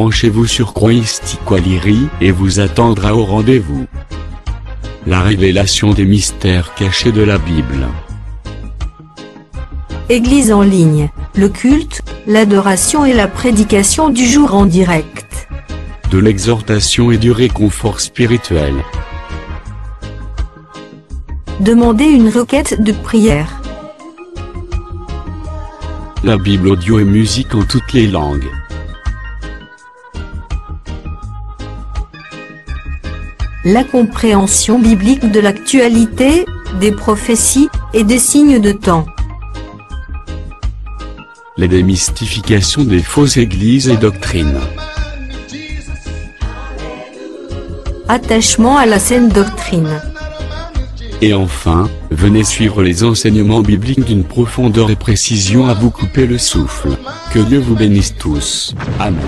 Branchez-vous sur Christ Equality et vous attendra au rendez-vous. La révélation des mystères cachés de la Bible. Église en ligne, le culte, l'adoration et la prédication du jour en direct. De l'exhortation et du réconfort spirituel. Demandez une requête de prière. La Bible audio et musique en toutes les langues. La compréhension biblique de l'actualité, des prophéties, et des signes de temps. Les démystifications des fausses églises et doctrines. Attachement à la saine doctrine. Et enfin, venez suivre les enseignements bibliques d'une profondeur et précision à vous couper le souffle. Que Dieu vous bénisse tous. Amen.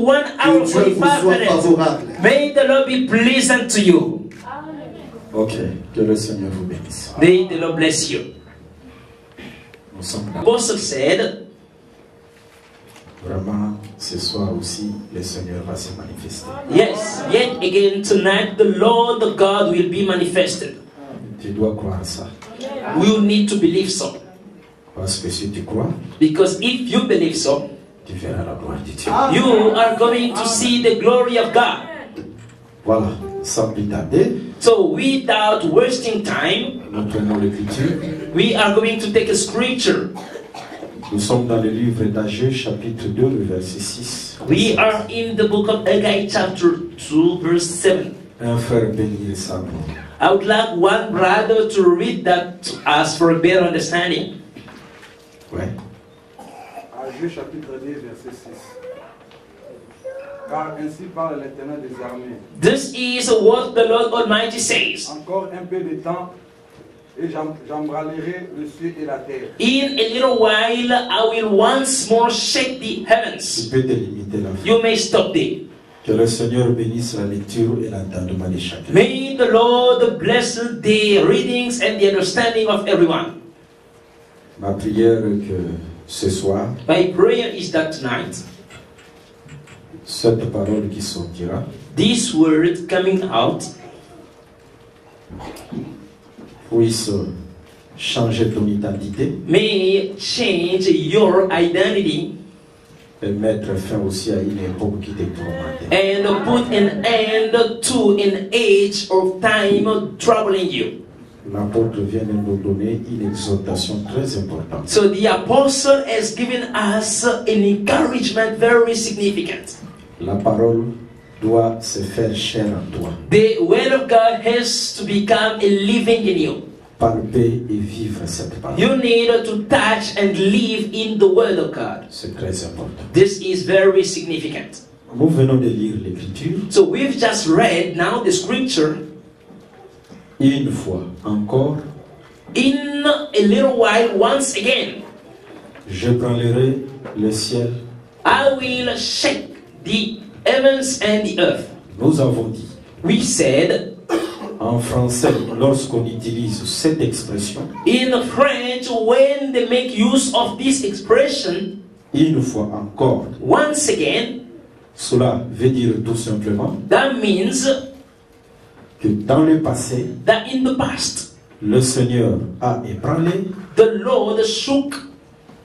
1 hour Que Dieu vous 45 soit minutes. favorable. May the Lord be pleasant to you. Ok, que le Seigneur vous bénisse. May the Lord bless you. Nous sommes là. Apostle said, Vraiment, ce soir aussi, le Seigneur va se manifester. yes, yet again tonight the Lord God will be manifested. Tu dois croire ça. We need to believe so. Parce que si tu crois, Because if you believe so, tu verras la gloire de Dieu. you are going to see the glory of God. Voilà, sans plus tarder, So without wasting time, nous prenons l'écriture. we are going to take a scripture. Nous sommes dans le livre d'Ageu, chapitre 2, le verset 6. We are in the book of Haggai chapter 2 verse 7. Un frère béni ça. I would like one brother to read that to us for a better understanding. Ouais. Ageu chapitre 2 verset 6. Car ainsi parle l'Éternel des armées. This is what the Lord Almighty says. Encore un peu de temps et j'embralerai le ciel et la terre. In a little while, I will once more shake the Tu heavens. peux te limiter là. You may stop there. Que le Seigneur bénisse la lecture et l'entendement de chacun. May the Lord bless the readings and the understanding of everyone. Ma prière est que ce soir, My prayer is that tonight, cette parole qui sortira this word coming out puisse changer ton identité may change your identity et mettre fin aussi à une époque qui te tourmentait. and put an end to an age of time troubling you. L'apôtre vient de nous donner une exhortation très importante. So the apostle has given us an encouragement very significant. La parole doit se faire chair en toi, The word of God has to become a living in you. palper et vivre cette parole. You need to touch and live in the word of God. C'est très important. This is very significant. Nous venons de lire l'écriture. So we've just read now the scripture. Une fois encore, In a little while, once again, je branlerai le ciel. I will shake the heavens and the earth. Nous avons dit, We said en français, lorsqu'on utilise cette expression, in French, when they make use of this expression, une fois encore, once again, cela veut dire tout simplement that means que dans le passé, that in the past, le Seigneur a ébranlé the Lord shook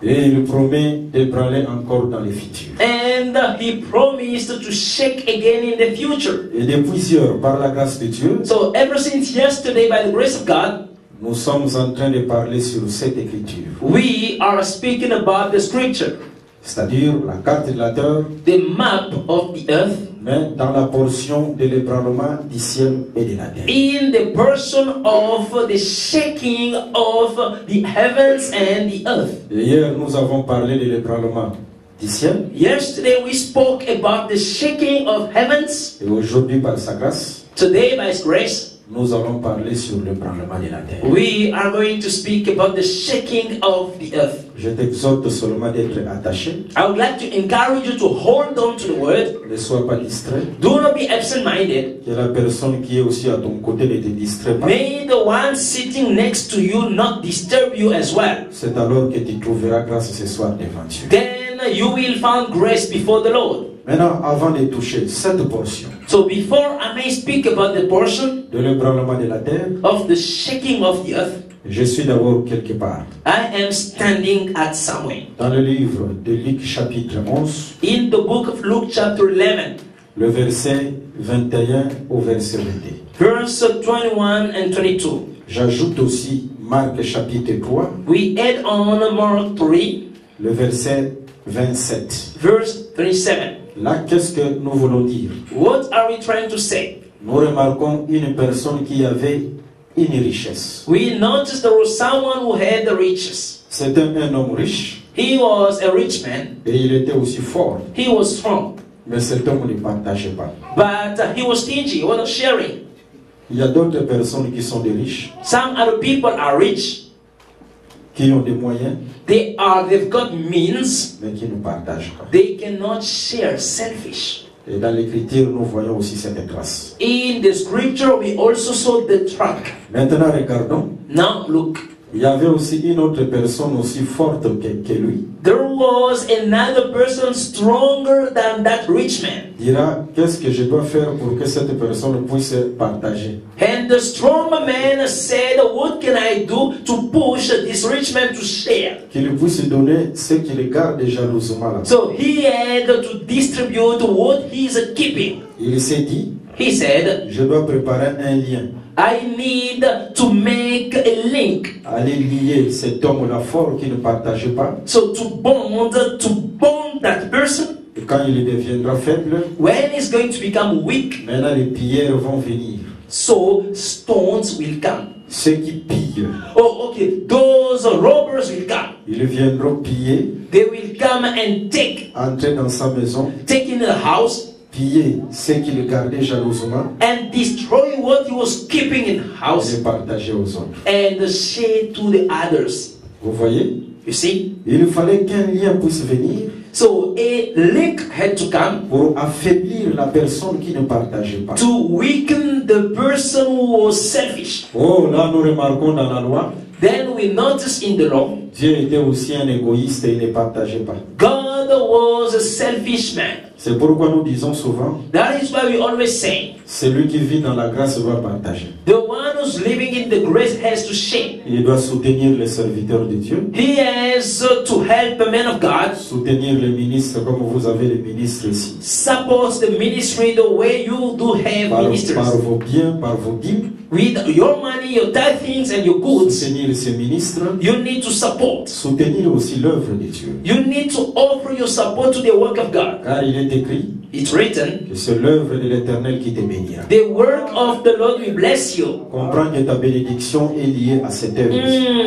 et il promet d'ébranler encore dans le futur. and He promised to shake again in the future. Et depuis hier, par la grâce de Dieu, So ever since yesterday, by the grace of God, nous sommes en train de parler sur cette écriture, we are speaking about the scripture, c'est-à-dire la carte de la terre, the map of the earth, mais dans la portion de l'ébranlement du ciel et de la terre. in the person of the shaking of the heavens and the earth. Et hier, nous avons parlé de l'ébranlement du ciel, Yesterday we spoke about the shaking of heavens. et aujourd'hui, par sa grâce, Today, by His grace, nous allons parler sur l'ébranlement de la terre. we are going to speak about the shaking of the earth. Je t'exhorte seulement d'être attaché, I would like to encourage you to hold on to the word. ne sois pas distrait, Do not be absent-minded. que la personne qui est aussi à ton côté ne te distrait pas. May the one sitting next to you not disturb you as well. C'est alors que tu trouveras grâce ce soir devant Dieu. Then you will find grace before the Lord. Maintenant, avant de toucher cette portion So before I may speak about the portion de l'ébranlement de la terre, of the shaking of the earth, je suis d'abord quelque part. I am standing at somewhere. Dans le livre de Luc chapitre 11, In the book of Luke chapter 11, le verset 21 au verset 22. verse 21 and 22. J'ajoute aussi Marc chapitre 3, We add on Mark 3, le verset 27. verse 27. Là, qu'est-ce que nous voulons dire? What are we trying to say? Nous remarquons une personne qui avait une richesse. We noticed there was someone who had the riches. C'était un homme riche He was a rich man. et il était aussi fort. He was strong. Mais cet homme ne partageait pas. But he was stingy. He wasn't sharing. Il y a d'autres personnes qui sont des riches, Some other people are rich, qui ont des moyens, they've got means, mais qui ne partagent pas. they cannot share, selfish. Et dans l'Écriture, nous voyons aussi cette trace. In the scripture, we also saw the track. Maintenant, regardons. Now look, Il y avait aussi une autre personne aussi forte que lui. there was another person stronger than that rich man. Il dira, qu'est-ce que je dois faire pour que cette personne puisse partager? And the strong man said, what can I do to push this rich man to share? Qu'il puisse donner ce qu'il garde jalousement là. So he had to distribute what he's keeping. Il s'est dit, He said, je dois préparer un lien. I need to make a link. Aller lier cet homme-là fort qui ne partageait pas. So to bond that person. Et quand il deviendra faible, When he's going to become weak, maintenant les pierres vont venir. so stones will come. Ceux qui pillent, Oh, okay. Those robbers will come. ils viendront piller, They will come and entrer dans sa maison, take in the house piller ce qu'il gardait jalousement and destroy what he was keeping in et house les partager aux autres. and share to the others. Vous voyez? You see? Il fallait qu'un lien puisse venir So a link had to come pour affaiblir la personne qui ne partageait pas. to weaken the person who was selfish. Oh, là nous remarquons dans la loi, Then we notice in the law, Dieu était aussi un égoïste et il ne partageait pas. God was a selfish man. C'est pourquoi nous disons souvent, That is why we always say, celui qui vit dans la grâce doit partager. the one who's living in the grace has to share. Il doit soutenir les serviteurs de Dieu, He has to help the man of God, soutenir les ministres comme vous avez les ministres ici. support the ministry the way you do have Par ministers. vos biens, par vos dîmes, With your money, your tithings and your goods, soutenir ces ministres, you need to support. soutenir aussi l'œuvre de Dieu. You need to offer your support to the work of God. Car il est écrit It's written, que c'est l'œuvre de l'Éternel qui te bénira. the work of the Lord will bless you. Comprends que ta bénédiction est liée à cette œuvre.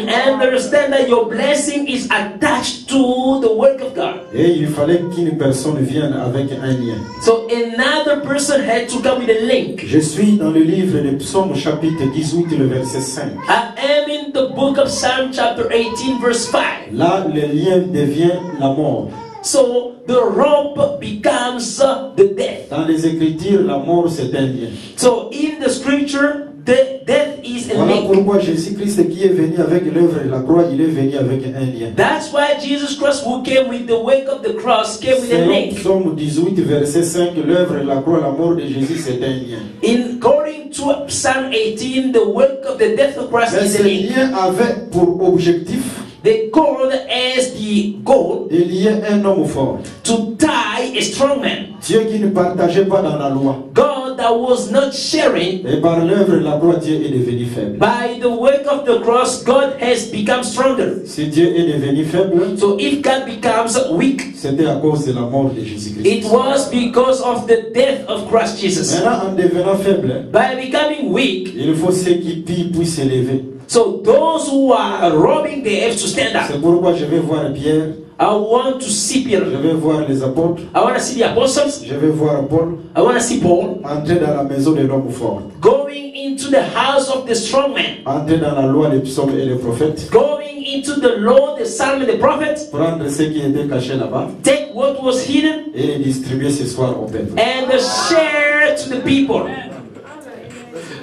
Understand that your blessing is attached to the work of God. Et il fallait qu'une personne vienne avec un lien. So another person had to come with a link. Je suis dans le livre de Psaume chapitre 18, le verset 5. I am in the book of Psalm chapter 18 verse 5. Là, le lien devient la mort. So the rope becomes the death. Dans les Écritures, la mort c'est un lien. So in the scripture, the death is a Voilà link. pourquoi Jésus-Christ qui est venu avec l'œuvre de la croix, il est venu avec un lien. That's why Jesus Christ, who came with the work of the cross, came with a Selon link. Psaume 18, verset 5, l'œuvre de la croix, la mort de Jésus, c'est un lien. According to Psalm 18, the work of the death of Christ Mais is ce a link. lien avait pour objectif They called as the goal de lier un homme fort. to tie a strong man. Dieu qui ne partageait pas dans la loi. God that was not sharing. Et par l'œuvre de la croix, Dieu est devenu faible. By the work of the cross, God has become stronger. Si Dieu est devenu faible, So if God becomes weak, c'était à cause de la mort de Jésus-Christ. it was because of the death of Christ Jesus. Maintenant, en devenant faible, By becoming weak, il faut ceux qui pillent puissent s'élever. so those who are robbing, they have to stand up. C'est pourquoi je vais voir Pierre, I want to see Peter. je vais voir les apôtres, I want to see the apostles. je vais voir Paul I want to see Paul entrer dans la maison de l'homme fort, going into the house of the strong man, entrer dans la loi, les psaumes et les prophètes, going into the law, the psalm, and the prophets, prendre ce qui était caché là-bas take what was hidden et les distribuer ce soir au peuple. and share to the people.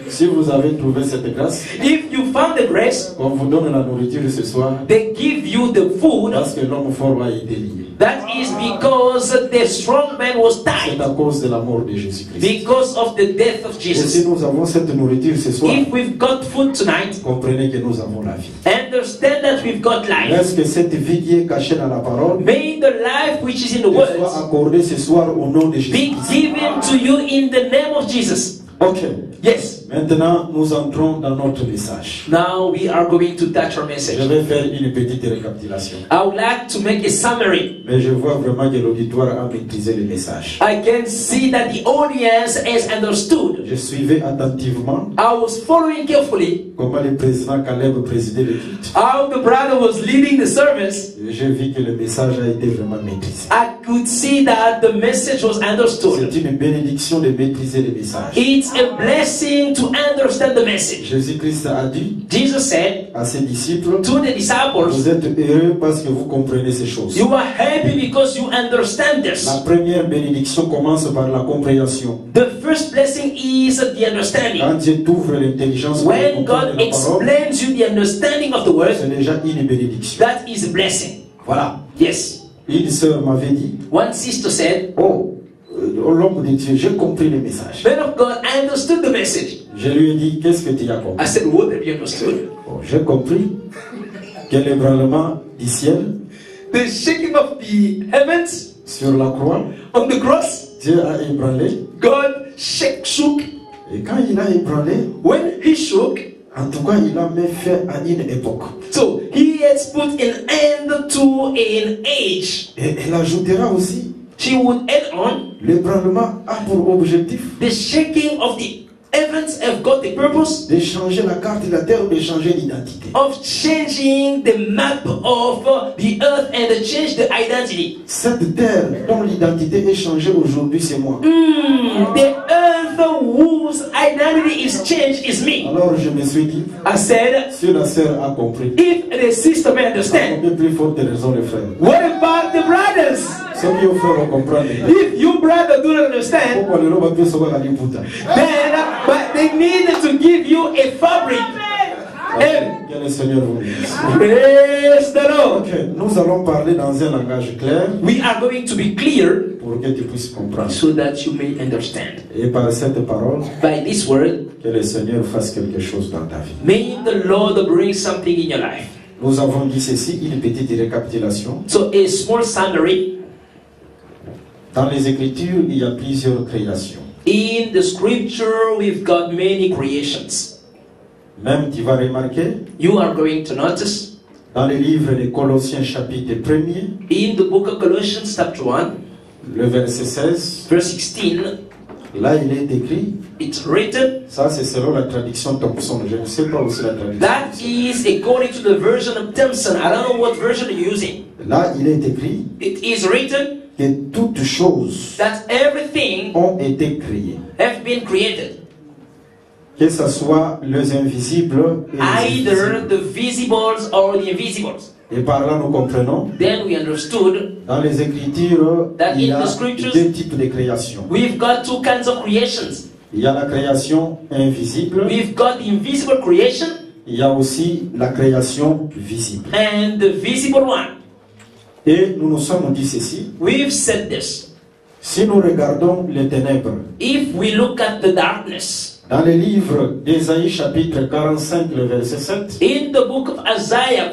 Si vous avez trouvé cette grâce, If you found the grace, on vous donne la nourriture ce soir they give you the food. parce que l'homme fort a été lié. That is because the strong man was C'est tied à cause de la mort de Jésus-Christ. because of the death of Et si Jesus. nous avons cette nourriture ce soir, If we've got food tonight, comprenez que nous avons la vie. understand that we've got life. Est-ce que cette vie qui est cachée dans la parole May the life which is in the soit words accordée ce soir au nom de be Jésus. given to you in the name of Jesus. Ok. Yes. Maintenant, nous entrons dans notre message. Now we are going to touch our Je message. vais faire une petite récapitulation. I would like to make a summary. Mais je vois vraiment que l'auditoire a maîtrisé le message. I can see that the audience has understood. Je suivais attentivement I was following carefully comment le président Caleb présidait le culte. how the brother was leading the service. Et j'ai vu que le message a été vraiment maîtrisé. I could see that the message was understood. C'est une bénédiction de maîtriser les messages. It's a blessing to understand the message. Jésus-Christ a dit Jesus said à ses disciples, to the disciples, vous êtes heureux parce que vous comprenez ces choses. you are happy because you understand this. La première bénédiction commence par la compréhension. The first blessing is the understanding. Quand Dieu t'ouvre l'intelligence pour When comprendre God la parole, explains you the understanding of the word, c'est déjà une bénédiction. that is a blessing. Voilà. Yes. Une sœur m'avait dit, One sister said, oh, l'homme de Dieu, j'ai compris le message. man of God, I understood the message. Je lui ai dit, qu'est-ce que tu as compris? I said, what have you understood? Oh, j'ai compris que l'ébranlement du ciel The shaking of the heavens sur la croix, on the cross, Dieu a ébranlé. God shook. Et quand il a ébranlé, When he shook, en tout cas, il a mis fin à une époque. so he has put an end to an age. Et elle ajoutera aussi, She would add on, l'ébranlement a pour objectif the shaking of the heavens have got the purpose de changer la carte de la terre ou de changer l'identité. of changing the map of the earth and to change the identity. Cette terre dont l'identité est changée aujourd'hui, c'est moi. The earth whose identity is changed is me. Alors je me suis dit, I said, si la sœur a compris, if the sister may à understand, combien plus forte raison les frères. what about the brothers? Ceux qui ont frères vont comprendre. If you brother do not understand, Pourquoi le robe peut sauver la liputa? then but they need to give you a fabric. And Que le Seigneur vous bénisse. praise the Lord. Ok, nous allons parler dans un langage clair We are going to be clear pour que tu puisses comprendre. so that you may understand. Et par cette parole, By this word, que le Seigneur fasse quelque chose dans ta vie. may the Lord bring something in your life. Nous avons dit ceci, une petite récapitulation. So a small summary. Dans les Écritures, il y a plusieurs créations. In the scripture, we've got many creations. Même tu vas remarquer, You are going to notice dans le livre de Colossiens chapitre 1er, in the book of Colossians chapter 1, le verset 16, verse 16, là il est écrit, it's written, ça c'est selon la traduction Thompson, je ne sais pas aussi la traduction. that is according to the version of Thompson. I don't know what version you're using. Là il est écrit It is written que toutes choses that everything ont été créées. have been created. Que ce soit les invisibles et les Either invisibles. the visibles or the invisibles. Et par là nous comprenons, Then we understood dans les Écritures, That il y in a the scriptures- deux types de créations. we've got two kinds of creations. Il y a la création invisible, We've got the invisible creation il y a aussi la création visible. and the visible one. Et nous nous sommes dit ceci, We've said this. si nous regardons les ténèbres, If we look at the darkness, dans le livre d'Ésaïe chapitre 45, le verset 7, in the book of Isaiah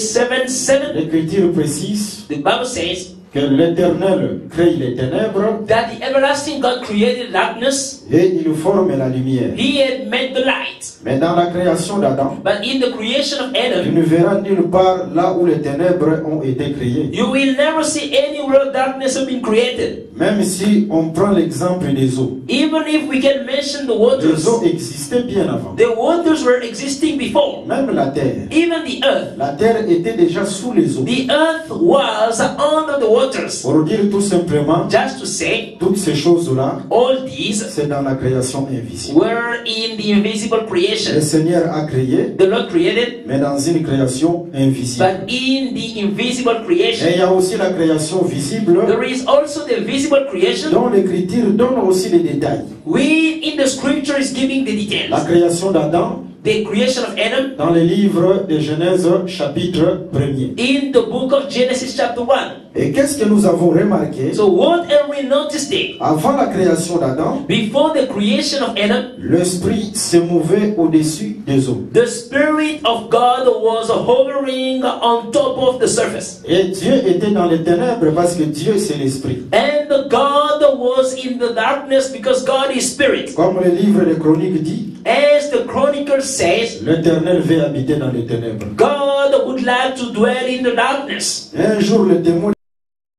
47:7, l'Écriture précise the Bible says que l'Éternel crée les ténèbres that the everlasting God created darkness, et il forme la lumière. He had made the light. Mais dans la création d'Adam, But in the creation of tu Adam, ne verras nulle part là où les ténèbres ont été créées. you will never see anywhere darkness have been created. Même si on prend l'exemple des eaux, Even if we can mention the les waters, eaux existaient bien avant. the waters were existing before. Même la terre. Even the earth. La terre était déjà sous les eaux. The earth was under the waters. Pour dire tout simplement, Just to say, toutes ces choses-là, all these c'est dans la création invisible. were in the invisible Le creation. Seigneur a créé, The Lord created, mais dans une création invisible. but in the invisible Et il creation, y a aussi la création visible, there is also the visible creation. dont l'Écriture donne aussi les détails. We in the scripture is giving the La details. création d'Adam, The creation of Adam dans le livre de Genèse chapitre 1er. in the book of Genesis chapter 1. Et qu'est-ce que nous avons remarqué? So what have we noticed there? Avant la création d'Adam, Before the creation of Adam, l'Esprit se mouvait au-dessus des eaux. the Spirit of God was hovering on top of the surface. Et Dieu était dans les ténèbres parce que Dieu c'est l'Esprit. And God was in the darkness because God is Spirit. Comme le livre des Chroniques dit, As the Chronicle says, l'Éternel veut habiter dans les ténèbres. God would like to dwell in the darkness. Un jour, le témoin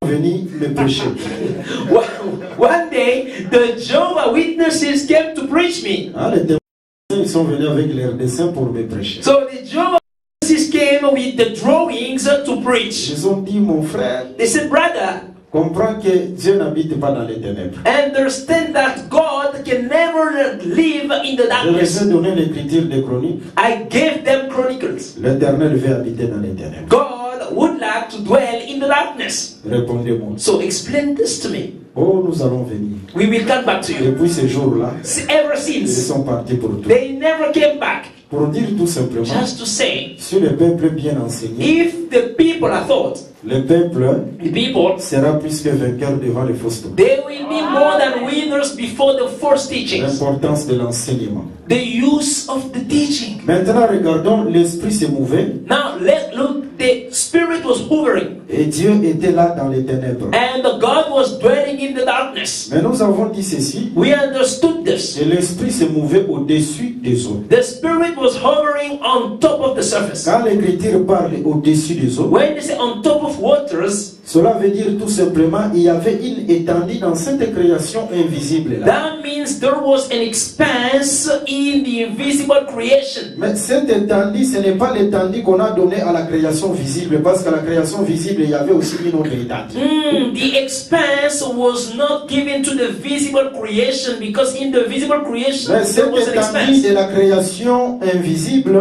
est venu me prêcher. One day, the Jehovah's Witnesses came to preach me. Hein, les témoins ils sont venus avec leurs dessins pour me prêcher. So the Jehovah's Witnesses came with the drawings to preach. Ils ont dit, mon frère, They said, brother, comprends que Dieu n'habite pas dans les ténèbres. Understand that God can never live in the Je darkness. les ai donné l'écriture des Chroniques. I gave them Chronicles. L'Éternel veut habiter dans les ténèbres. God would like to dwell in the darkness. Répondez-moi. So explain this to me. Oh, nous allons venir. We will come back to you. Depuis ces jours-là, Ever ils since, sont partis pour tout. they never came back. Pour dire tout simplement, Just to say, si le peuple est bien enseigné, if the people are taught, le peuple the people, sera plus que vainqueur devant les fausses doctrines. they will be more than winners before the false teachings. L'importance de l'enseignement. The use of the teaching. Maintenant, regardons, l'esprit s'est mouvé Now, let's look. The Spirit was hovering, et Dieu était là dans les ténèbres. and God was dwelling in the darkness. Mais nous avons dit ceci, We understood this. et l'esprit s'est mouvé au-dessus des eaux. The Spirit was hovering on top of the surface. Quand l'écriture parle au-dessus des eaux, When they say on top of waters, cela veut dire tout simplement il y avait une étendue dans cette création invisible là. that means there was an expanse in the invisible creation. Mais cette étendue, ce n'est pas l'étendue qu'on a donnée à la création visible, parce qu'à la création visible, il y avait aussi une autre étendue. The expanse was not given to the visible creation, because in the visible creation Mais there cette was an étendue expanse. de la création invisible,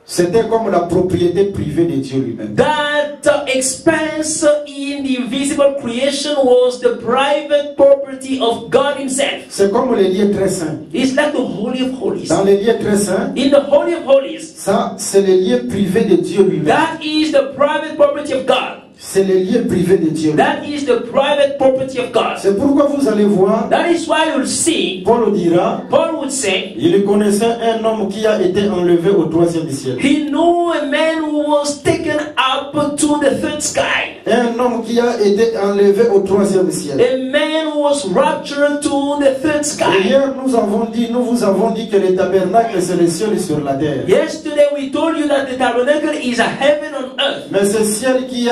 c'était comme la propriété privée de Dieu lui-même. That expanse in the invisible creation was the private property of God Himself. C'est comme les lieux très saints. It's like the Holy of Holies. Dans les lieux très saints, In the Holy of Holies, ça, c'est les lieux privés de Dieu lui-même. that is the private property of God. C'est les lieux privés de Dieu. That is the private property of God. C'est pourquoi vous allez voir, That is why you'll see, Paul dira, Paul would say, il connaissait un homme qui a été enlevé au troisième ciel. he knew a man who was taken up to the third sky. Un homme qui a été enlevé au troisième ciel. A man who was raptured to the third Et sky. hier, nous vous avons dit que le tabernacle, c'est le ciel sur la terre. Yesterday we told you that the tabernacle is a heaven on earth. Mais ce ciel qui est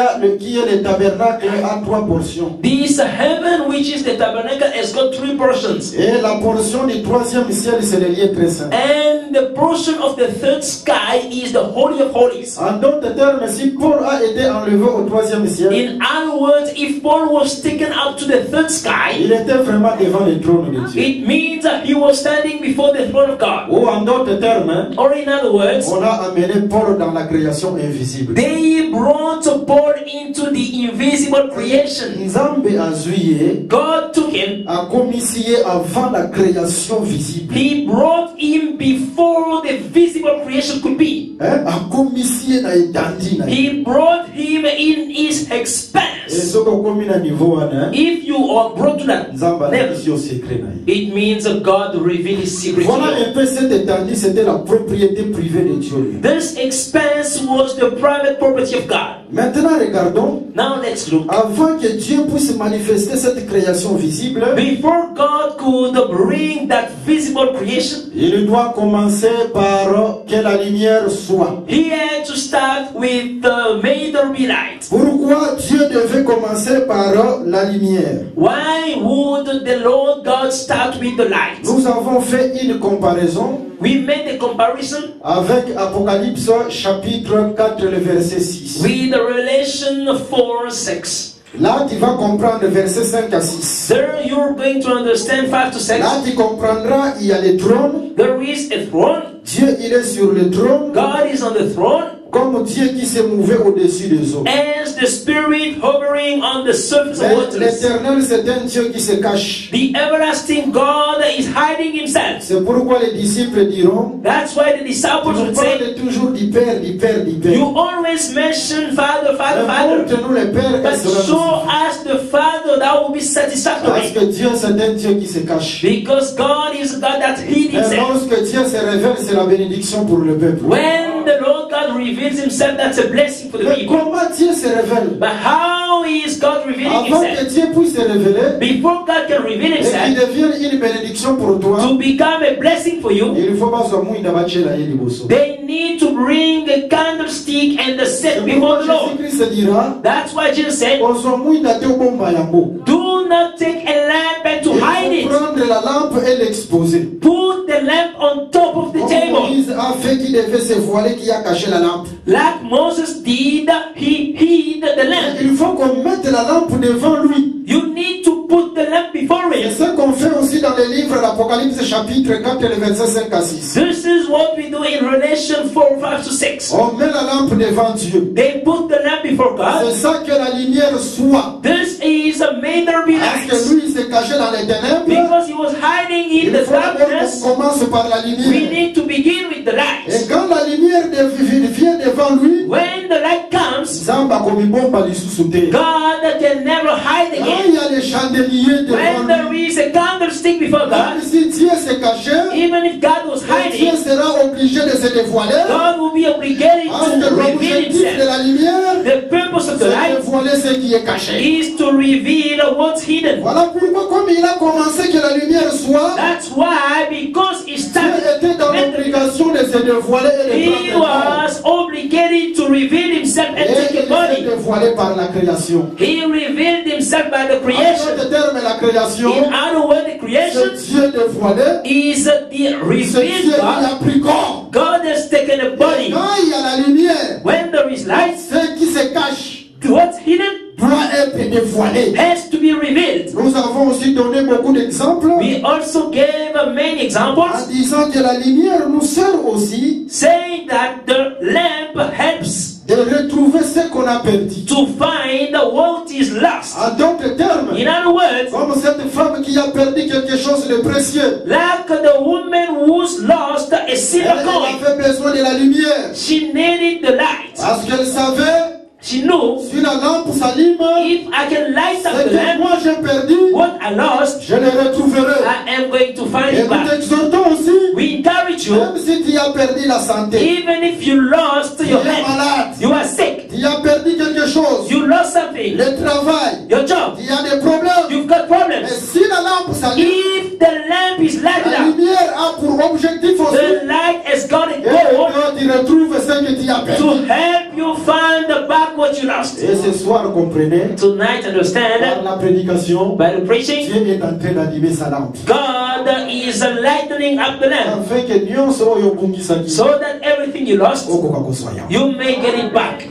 le tabernacle a trois portions. This heaven, which is the tabernacle, has got three portions. Et la portion du troisième ciel, c'est le lieu très saint. And the portion of the third sky is the Holy of Holies. En d'autres termes, si Paul a été enlevé au troisième ciel, In other words, if Paul was taken up to the third sky, il était vraiment devant le trône de Dieu. it means that he was standing before the throne of God. Ou en d'autres termes, Or in other words, on a amené Paul dans la création invisible. they brought Paul into the invisible creation. Nzambe azuye God took him. a commissionné avant la création visible. He brought him before the visible creation could be. A commissionné na étendue na. He brought him in his Et expanse. ce qu'on commis na niveau wana, If you are brought to that Nzamba na level, mission secret na. it means that God revealed his secret to Voilà you. un peu cette étendue, c'était la propriété privée de Dieu. lui. This expanse was the private property of God. Maintenant, regardons, Now let's look. avant que Dieu puisse manifester cette création visible, Before God could bring that visible creation, il doit commencer par que la lumière soit. he had to start with may there be light. Pourquoi Dieu devait commencer par la lumière? Why would the Lord God start with the light? Nous avons fait une comparaison We made a comparison avec Apocalypse chapitre 4, le verset 6. with Revelation 4:6. Là, tu vas comprendre verset 5 à 6. There you're going to understand 5 to 6. Là, tu comprendras, il y a le trône. There is a throne. Dieu, il est sur le trône, God is on the throne. comme Dieu qui s'est mouvé au-dessus des eaux. As the Spirit hovering on the surface of Mais waters. l'Éternel, c'est un Dieu qui se cache. The everlasting God is hiding himself. C'est pourquoi les disciples diront, That's why the disciples tu nous would say, parles toujours du Père, du Père, du Père. you always mention Father, Father, Mais Father. montre-nous le Père, But et cela nous show suffit. us the Father, that will be Parce satisfactory. que Dieu, c'est un Dieu qui se cache. Because God is a God that hid Et himself. lorsque Dieu se révèle, c'est la bénédiction pour le peuple. When the Lord God reveals himself, that's a blessing for the Mais people. comment Dieu se révèle? But how is God revealing Avant que himself? Dieu puisse se révéler Before God can reveal et qu'il himself, devienne une bénédiction pour toi, to become a blessing for you, il faut pas soit mouille d'abattre la liboso. they need to bring a candlestick and the set C'est before pourquoi the Lord. Jésus-Christ dira, That's why Jesus said, on soit mouille d'até au bomba yango. do not take a lamp and to hide Il faut it. prendre la lampe et l'exposer. Put the lamp on top of the Comme table. Moïse a fait qu'il devait se voiler, qui a caché la lampe. Like Moses did, he hid the lamp. il faut qu'on mette la lampe devant lui. You need to put the lamp before C'est him. ce qu'on fait aussi dans les livres d'Apocalypse chapitre 4 et le verset 5 à 6. This is what we do in Revelation 4, 5 to 6. On met la lampe devant Dieu. They put the lamp before C'est God. ça que la lumière soit. This is a made there be Parce que light. lui, il s'est caché dans les ténèbres. Because he was hiding in Il the faut d'abord darkness, qu'on commence par la we lumière. need to begin with the Et light. quand la lumière vient devant lui, When the light comes, Zamba comme bomba lisusu te. God can never hide Quand again. il y a les chandeliers devant When there lui, is a candlestick before même God, si Dieu s'est caché, even if God was Dieu hiding, sera obligé de se dévoiler. God will be obligated Parce to que reveal l'objectif de himself. la lumière, The purpose of the c'est de light dévoiler ce qui est caché. is to reveal what's hidden. Voilà pourquoi, comme il a commencé que la lumière soit, That's why, because he Dieu started, était dans l'obligation de se dévoiler et de he prendre corps. was obligated to reveal himself and Et take a il s'est body. dévoilé par la création. He revealed himself by the En creation. d'autres termes, la création, In other words, the creation c'est Dieu dévoilé, is the c'est Dieu revealed qui God. a pris corps. God has taken a Et body. quand il y a la lumière, When there is light, ce qui se cache what's hidden doit être dévoilé. has to be revealed. Nous avons aussi donné beaucoup d'exemples We also gave many en examples disant que la lumière nous sert aussi saying that the lamp helps de retrouver ce qu'on a perdu. to find what is lost. En d'autres termes, In other words, comme cette femme qui a perdu quelque chose de précieux, like the woman who's lost a elle silver coin, avait besoin de la lumière. she needed the light. Parce qu'elle savait, She knew si la lampe s'allume, if I can light up ce the que lamp, moi j'ai perdu, what I lost, je le retrouverai. I am going to find Et it nous back. t'exhortons aussi, We encourage you, même si tu as perdu la santé, even if you lost tu your es health, malade, you are sick, tu as perdu quelque chose, you lost something, le travail, your job, il y a des problèmes. you've got Mais problems. si la lampe s'allume, If the lamp is lighted la up, lumière a pour objectif aussi the light has got a et goal que tu retrouves ce que tu as to perdu. help you find back what you lost. Et ce soir, comprenez, Tonight, par understand, la prédication, by the preaching, Dieu est en train d'allumer sa lampe. God is lightening up the lamp Afin que nyonso oyo obungisaki so that everything you lost, okoka kozwa yango. you may get it back.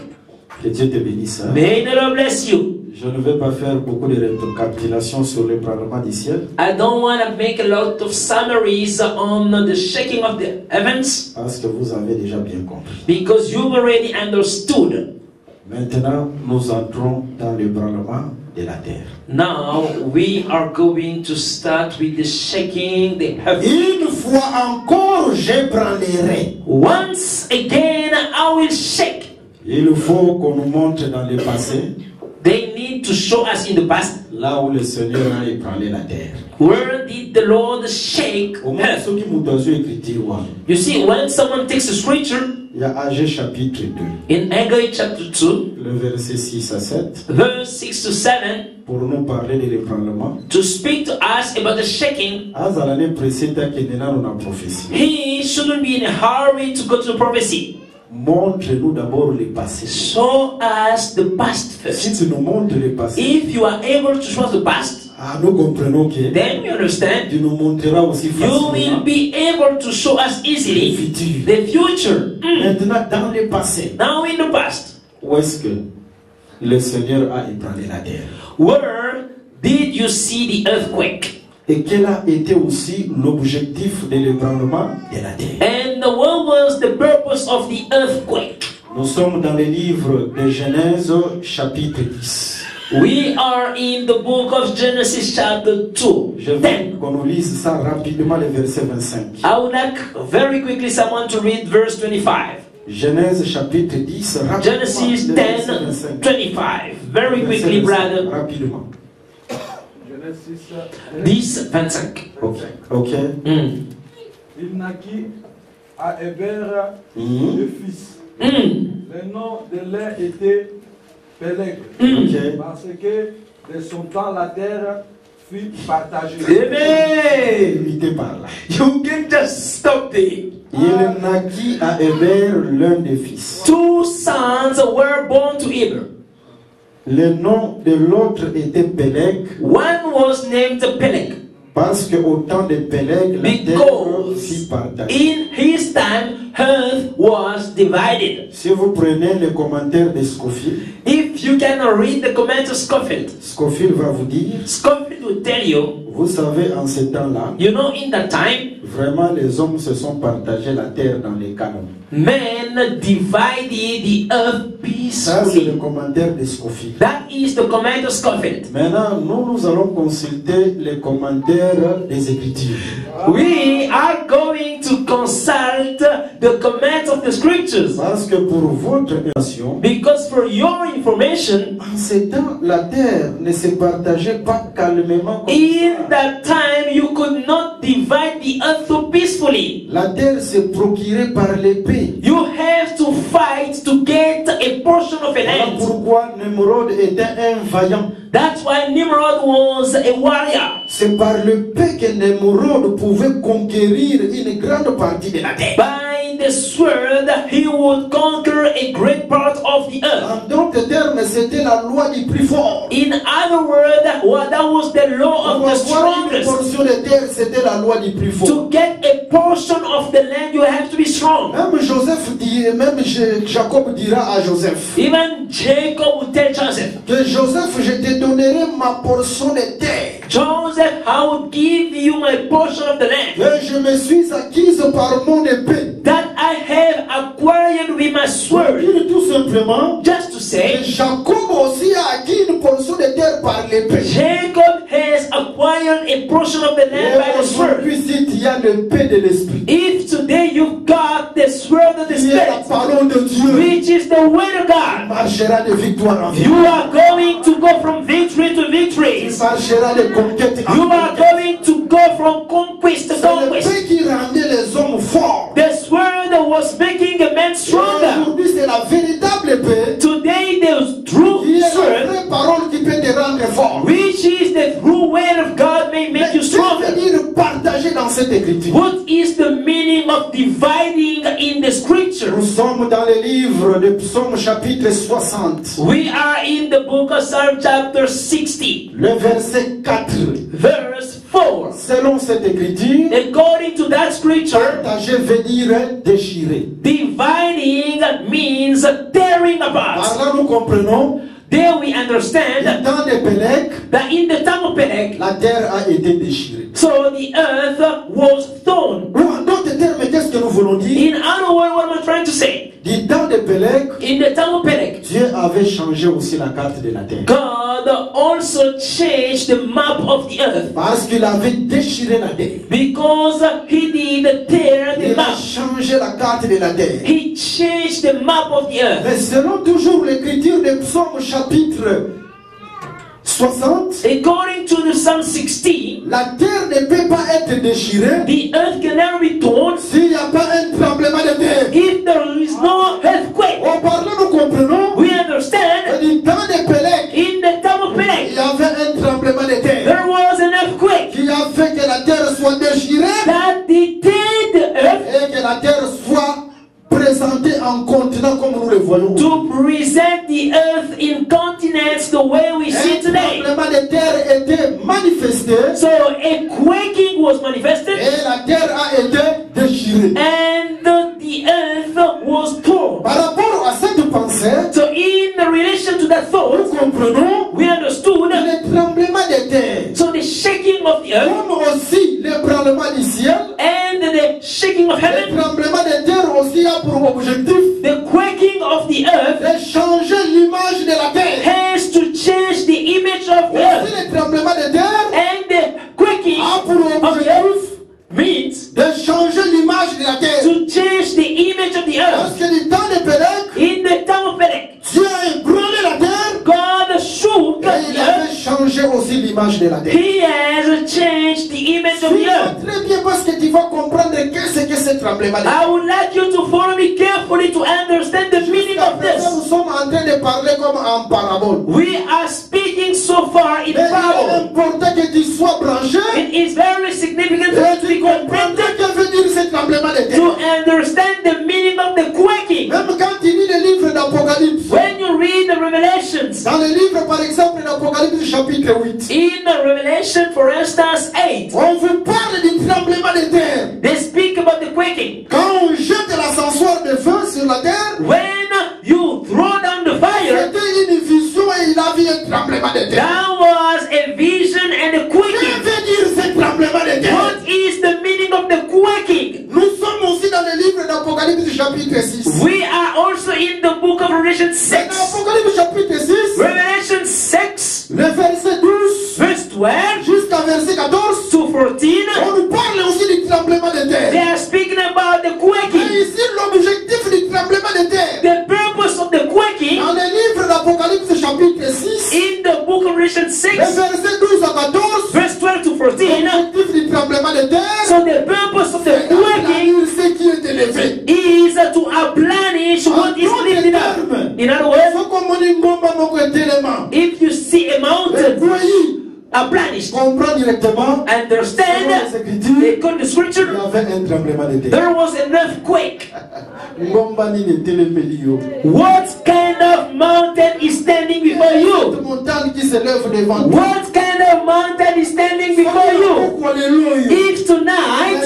Que Dieu te bénisse. May the Lord bless you. Je ne vais pas faire beaucoup de récapitulations sur le parlement du ciel I don't want to make a lot of summaries on the shaking of the heavens parce que vous avez déjà bien compris. because you've already understood. Maintenant, nous entrons dans le parlement de la terre. Now we are going to start with the shaking the heavens. Une fois encore, j'ébranlerai. Once again, I will shake. Il faut qu'on nous montre dans le passé, They need to show us in the past, là où le Seigneur a ébranlé la terre. where did the Lord shake Au moins, heaven? ceux qui m'ont donné écriture, You see, when someone takes a scripture il y a Agé chapitre 2, in Haggai chapter 2, le verset 6 à 7, verse 6 to 7, pour nous parler de l'ébranlement. to speak to us about the shaking, As à l'année précédente, qui est dans la prophétie. he shouldn't be in a hurry to go to the prophecy. Montre-nous d'abord le passé. Show us the past Si first. tu nous montres le passé, If you are able to show us the past, nous comprenons que then we understand tu nous montreras aussi you will facilement be able to show us le easily futur. the future. Maintenant, dans le passé, Now in the past, où est-ce que le Seigneur a ébranlé la terre? where did you see the earthquake? Et quel a été aussi l'objectif de l'ébranlement de la terre? And what was the purpose of the earthquake? Nous sommes dans le livre de Genèse, chapitre 10. We are in the book of Genesis chapter 2. Je veux Then, qu'on nous lise ça rapidement, le verset 25. I would like very quickly someone to read verse 25. Genèse, chapitre 10, rapidement. Genesis le verset 10, 25. 25. Very Le verset quickly, 25, brother. Rapidement. Genèse 10, 25. Ok. Ok. Il naquit à Héber Mhm. deux fils. Le nom de l'un était Péleg, Ok. parce que de son temps la terre fut partagée. Amen. Limité par là. You can just stop there. Il naquit à Héber l'un des fils. Two sons were born to Eber. Le nom de l'autre était Péleg, One was named Peleg, parce qu'au temps de Péleg, la terre because fut partagée. in his time earth was divided. Si vous prenez les commentaires de Scofield, If If you can read the comment of Scofield, Scofield va vous dire, Scofield will tell you, vous savez, en ce temps-là, you know, in that time, vraiment les hommes se sont partagés la terre dans les canons. men divided the earth Ça, c'est le peacefully. commentaire de Scofield. That is the comment of Scofield. Maintenant, nous allons consulter les commentaires des Écritures. We are going to consult the comment of the scriptures. Parce que pour votre information, Because for your information, en ce temps, la terre ne se partageait pas calmement comme in ça. that time you could not divide the earth so peacefully. La terre se procurait par l'épée. You have to fight to get a portion of a Voilà land. pourquoi Nemrod était un vaillant. That's why Nimrod was a warrior. C'est par l'épée que Nemrod pouvait conquérir une grande partie de la terre. By the sword, he would conquer a great part of the earth. En d'autres termes, c'était la loi du plus fort. In other words, well, that was the law Pour of the avoir une strongest. portion de terre, c'était la loi du plus fort. To get a portion of the land, you have to be strong. Même Joseph dit, même Jacob dira à Joseph Even Jacob would tell Joseph, que Joseph, je te donnerai ma portion de terre. Joseph, I will give you my portion of the land Et je me suis acquise par mon épée. that I have acquired with my sword. Il dit tout simplement Just to que say, Jacob aussi a acquis une portion de terre par l'épée. Jacob has acquired a portion of the land by the Et sword. aujourd'hui, si tu as l'épée de l'esprit, If today you've got the sword of the qui est la Spirit, parole de Dieu, which is the word of God, marchera de victoire en you victoire. are going to go from victory to Tu victories. marcheras de conquête en You are conquête. going to go from conquest to C'est conquest. l'épée qui rendait les hommes forts. The sword was making a man Et stronger. aujourd'hui, c'est la véritable épée Today, the true qui est la sword, vraie parole qui peut te rendre fort. which is the true word of God, may make you Qu'est-ce que stronger. veut dire partager dans cette écriture? What is the meaning of dividing in the scripture? Nous sommes dans le livre de Psaume chapitre 60, We are in the book of Psalm chapter 60, le verset 4. verse 4. Selon cette écriture, According to that scripture, partager veut dire déchirer. dividing means tearing apart. Par là, nous comprenons, There we understand dans les Pélec, that in the time of Pelech, la terre a été déchirée. so the earth was torn. Ou en d'autres termes, qu'est-ce que nous voulons dire? In other words, what am I trying to say? Du temps de Pélec, In the time of Pelech, Dieu avait changé aussi la carte de la terre. God also changed the map of the earth Parce qu'il avait déchiré la terre. because he did tear the Il a map. changé la carte de la terre. He changed the map of the earth. Mais selon toujours l'écriture de Psaume chapitre 60, According to the Psalm 60, la terre ne peut pas être déchirée the earth can never be torn s'il n'y a pas un tremblement de terre. if there is no earthquake. En parlant, nous comprenons We que understand du temps de Pélec, in the time of il Pelech, y avait un tremblement de terre there was an earthquake qui a fait que la terre soit déchirée that deterred the earth et que la terre soit présentée en continent comme nous le voyons. to present the earth in continents the way we see Un today. tremblement de terre était manifesté So a quaking was manifested et la terre a été déchirée. and the earth was torn. Par rapport à cette pensée, So in relation to that nous thought, comprenons we understood le tremblement de terre, so the shaking of the earth comme aussi le tremblement du ciel. and the shaking of Le heaven, tremblement de terre aussi a pour objectif the quaking of the earth de changer l'image de la terre. has to change the image of the earth. Aussi le tremblement de terre And the quaking a pour of the objectif earth means de changer l'image de la terre. to change the image of the Parce earth. que du temps de Pélec, In the time of Pelech, Dieu a ébranlé la terre God shook et il the avait earth. changé aussi l'image de la terre. He has changed the image of the Suis-moi earth. très bien parce que tu vas comprendre qu'est-ce que ce tremblement de terre. I would like you to follow me carefully to understand the meaning of Nous this. sommes en train de parler comme en parabole. We are speaking so far in Mais il est parable. important que tu sois branché It is very significant for et us to tu be comprends comprehended que veut dire ce tremblement de terre. to understand the meaning of the quaking. Même quand tu lis le livre d'Apocalypse, When you read the Revelations, dans le livre par exemple d'Apocalypse chapitre 8, in the Revelation, for instance, 8, on vous parle du tremblement de terre. they speak about the quaking. Quand on jette l'ascensoir de feu sur la terre, When you throw down the fire, c'était une vision et il a vu un tremblement de terre. That was a vision and a Que quaking. veut dire ce tremblement de terre? What is the meaning of the quaking? Nous sommes aussi dans le livre d'Apocalypse chapitre 6. We are also in the book of Revelation Dans 6. Apocalypse chapitre 6, Revelation 6, le verset 12 verse 12 jusqu'à verset 14, to 14. on nous parle aussi du tremblement de They terre. are speaking about the Et quaking. ici, l'objectif du tremblement de terre, The purpose of the quaking dans le livre d'Apocalypse chapitre 6, in the book of Revelation le 6, verset 12 à 14, verse 12 to 14. l'objectif du tremblement de terre, So the purpose of the c'est quaking d'aplanir ce qui est élevé. is to uplenish what is lifted up. In other words, Faut qu'on monte une bombe à mon élément. if you see a Le mountain pays uplenished, comprend directement, selon les understand, Écritures, according to il y scripture, avait un tremblement de terre. there was an earthquake. Ngomba ni ne telemeli. What kind of mountain is standing before you? Cette montagne qui se lève devant toi. What kind of mountain is standing before you? If tonight,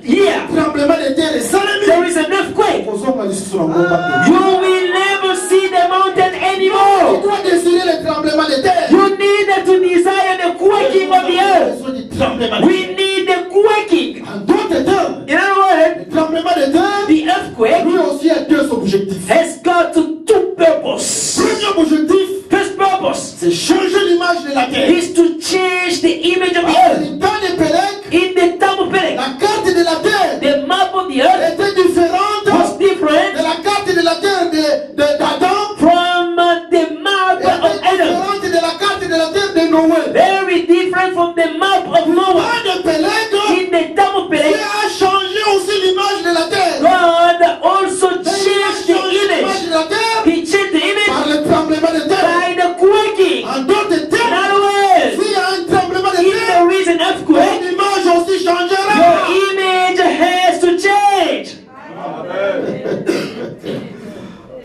here, Tremblement de terre et salami. there is an earthquake, Kozonga lisusu na ngomba te. you will never see the mountain Tu anymore. dois désirer le tremblement de terre. You need to desire the quaking of the earth. Besoin du tremblement de terre. We need the quaking. En d'autres termes, In other words, le tremblement de terre, the earthquake lui aussi a deux objectifs. has got two purposes. Premier objectif, First purpose c'est changer l'image de la terre. is to change the image of the Dans earth. le temps de Pélec, In the time of Pelech, la carte de la terre the map of the earth était différente was de different la carte de la terre d'Adam. from the map Elle of était Adam. différente de la carte de la terre de Noé. Very different from the map of Noah. Pas de Pélec, In the time of Dieu Pelech, a changé aussi l'image de la terre. God also Et il a changed the changé l'image image. de la terre He changed the image par le tremblement de terre. by the quaking. En d'autres In termes, other words, s'il y a un tremblement de if terre, there is an earthquake, l'image aussi your changera. image has to change.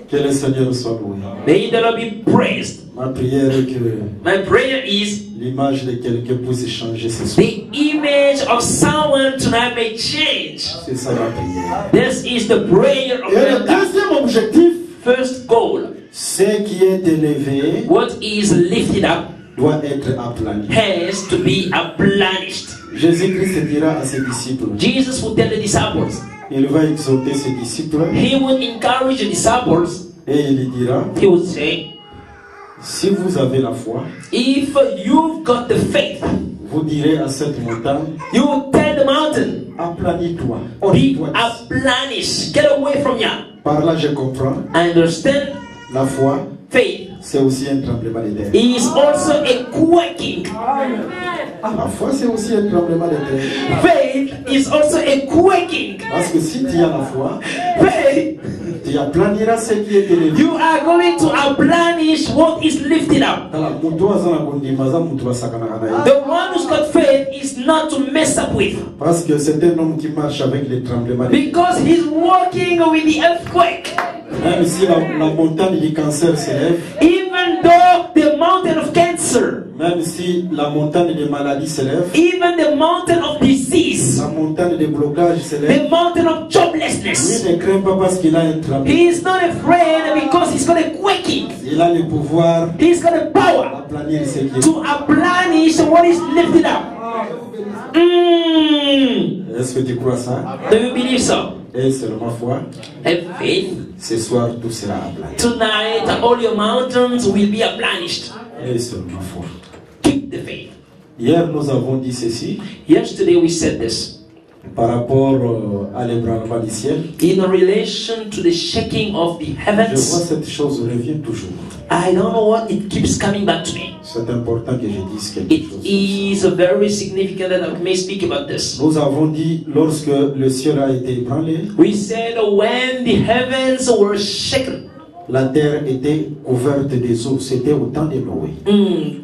Que le Seigneur soit loué. May the Lord be praised. Ma prière est que My prayer is l'image de quelqu'un puisse changer ce soir. the image of someone tonight may change. C'est ça ma prière. This is the prayer of Et le the deuxième objectif, first goal. ce qui est élevé What is lifted up doit être aplani. has to be uplenished. Jésus-Christ dira à ses disciples, Jesus would tell the disciples, il va exhorter ses disciples he would encourage the disciples, et il dira, he would say, si vous avez la foi, if you've got the faith, vous direz à cette montagne, you will tell the mountain, aplanis-toi. be Ôte-toi. uplenished, get away from here. Par là, je comprends, I understand la foi, faith c'est aussi un tremblement de terre. is also a quaking. La foi, c'est aussi un tremblement de terre. Faith is also a quaking. Parce que si tu as la foi, Faith, tu aplaniras ce qui est élevé. you are going to uplenish what is lifted up. Tala, mutu aza na kondima, aza mutu asakanaka na ye. The one who's got faith is not to mess up with, Parce que c'est un homme qui marche avec les tremblements de terre. because he's walking with the earthquake. Même si la montagne du cancer s'élève, Even though the mountain of cancer, même si la montagne des maladies s'élève, even the mountain of disease, la montagne des blocages s'élève, the mountain of lui joblessness, ne craint pas parce qu'il a un tremblement. he is not afraid because he's got a quaking. Il a le pouvoir He's got a power d'aplanir ce qui est. to uplenish what is lifted up. Est-ce que tu crois ça? Do you believe so? Et seulement foi, Have faith. ce soir tout sera aplani. Tonight, all your mountains will be uplenished. Et seulement foi. Keep the faith. Hier, nous avons dit ceci Yesterday we said this par rapport à l'ébranlement du ciel. in relation to the shaking of the Je vois heavens. cette chose revient toujours. I don't know what it keeps coming back to me. C'est important que je dise quelque It chose. is very significant that I may speak about this. Nous avons dit, lorsque le ciel a été ébranlé, We said when the heavens were shaken, la terre était couverte des eaux. C'était au temps de Noé.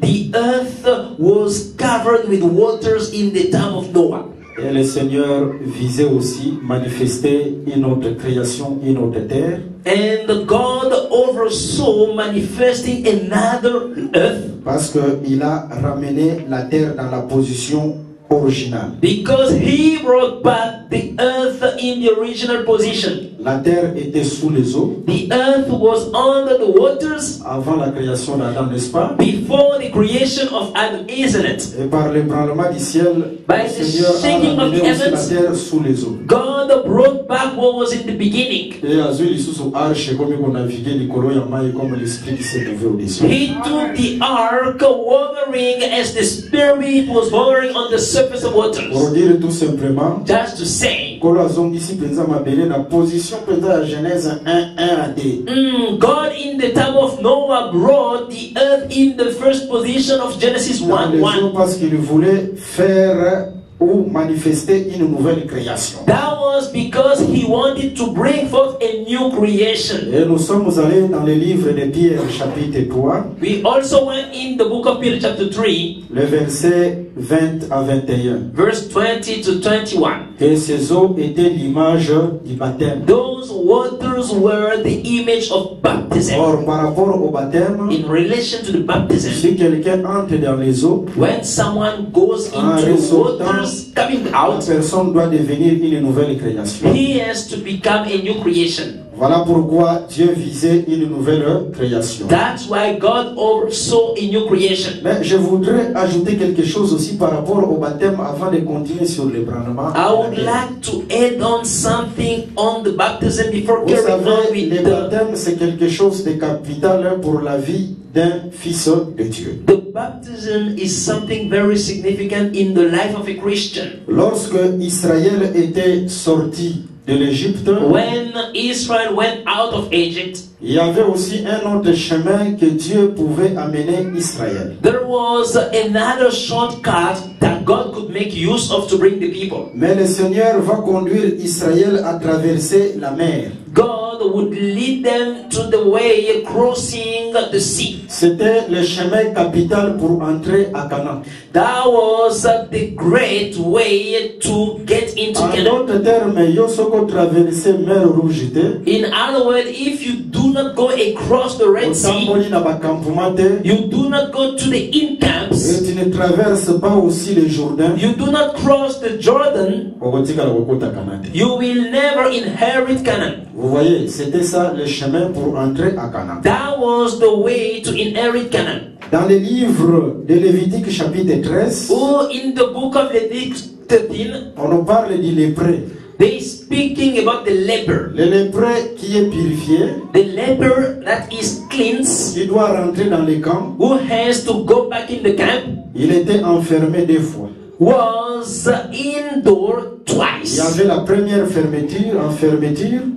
the earth was covered with waters in the time of Noah. Et le Seigneur visait aussi manifester une autre création, une autre terre. And God oversaw manifesting another earth Parce qu'il a ramené la terre dans la position originale. Because he brought back the earth in the original position. La terre était sous les eaux The earth was under the waters avant la création d'Adam, n'est-ce pas? before the creation of Adam, isn't it? Et par l'ébranlement du ciel, By le the Seigneur shaking a of the amené aussi la heavens, terre sous les eaux. God brought back what was in the beginning. Et azui lisusu arche comme on naviguait l'icolo ya mai comme l'esprit qui s'est levé au-dessus. He took the ark hovering as the spirit was hovering on the surface of Pour waters. dire tout simplement, Just to say, kolo azongisi penza mabele na position penza ya Genèse 1:1 à 2. God in the time of Noah brought the earth in the first position of Genesis Dans les eaux 1:1. parce qu'il voulait faire ou manifester une nouvelle création. That was because he wanted to bring forth a new creation. Et nous sommes allés dans le livre de Pierre chapitre 3, We also went in the book of Peter chapter 3, le verset 20 à 21. verse 20 to 21. Et ces eaux étaient l'image du baptême. Those waters were the image of baptism. Or, par rapport au baptême, In relation to the baptism, si quelqu'un entre dans les eaux, when someone goes En into the ressortant, waters, coming la out, personne doit devenir une nouvelle création. he has to become a new creation. Voilà pourquoi Dieu visait une nouvelle création. That's why God oversaw a new creation. Mais je voudrais ajouter quelque chose aussi par rapport au baptême avant de continuer sur l'ébranlement. I would like to add on something on the baptism before Vous carrying on savez, with le the... baptême c'est quelque chose de capital pour la vie d'un fils de Dieu. The baptism is something very significant in the life of a Christian. Lorsque Israël était sorti de l'Égypte, When Israel went out of Egypt, il y avait aussi un autre chemin que Dieu pouvait amener Israël. there was another shortcut that God could make use of to bring the people. Mais le Seigneur va conduire Israël à traverser la mer. God would lead them to the way crossing the sea. C'était le chemin capital pour entrer à Canaan. That was the great way to get into En Canaan. d'autres termes, yo soko traverser mer rouge te, In other words, if you do not go across the Red Sea, otamboli na bakampuma te, you do not go to the in et camps, tu ne traverses pas aussi le Jourdain, you do not cross the Jordan, okotika la kokota Canaan te. you will never inherit Canaan. Vous voyez, c'était ça le chemin pour entrer à Canaan. That was the way to inherit Canaan. Dans le livre de Lévitique chapitre 13, Oh, in the book of Leviticus 13, on nous parle du lépreux. they speaking about the leper. Le lépreux qui est purifié, The leper that is cleansed, qui doit rentrer dans les camps, who has to go back in the camp, il était enfermé 2 fois. was indoor Il y twice. avait la première fermeture,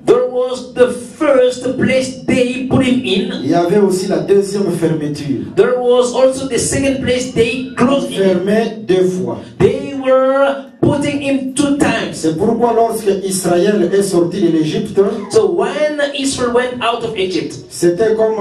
There was the first place they put him in. il y avait aussi la deuxième fermeture. There was also the second place they closed him. Fermé 2 fois. They were putting him 2 times. C'est pourquoi lorsque Israël est sorti de l'Égypte, So when Israel went out of Egypt, c'était comme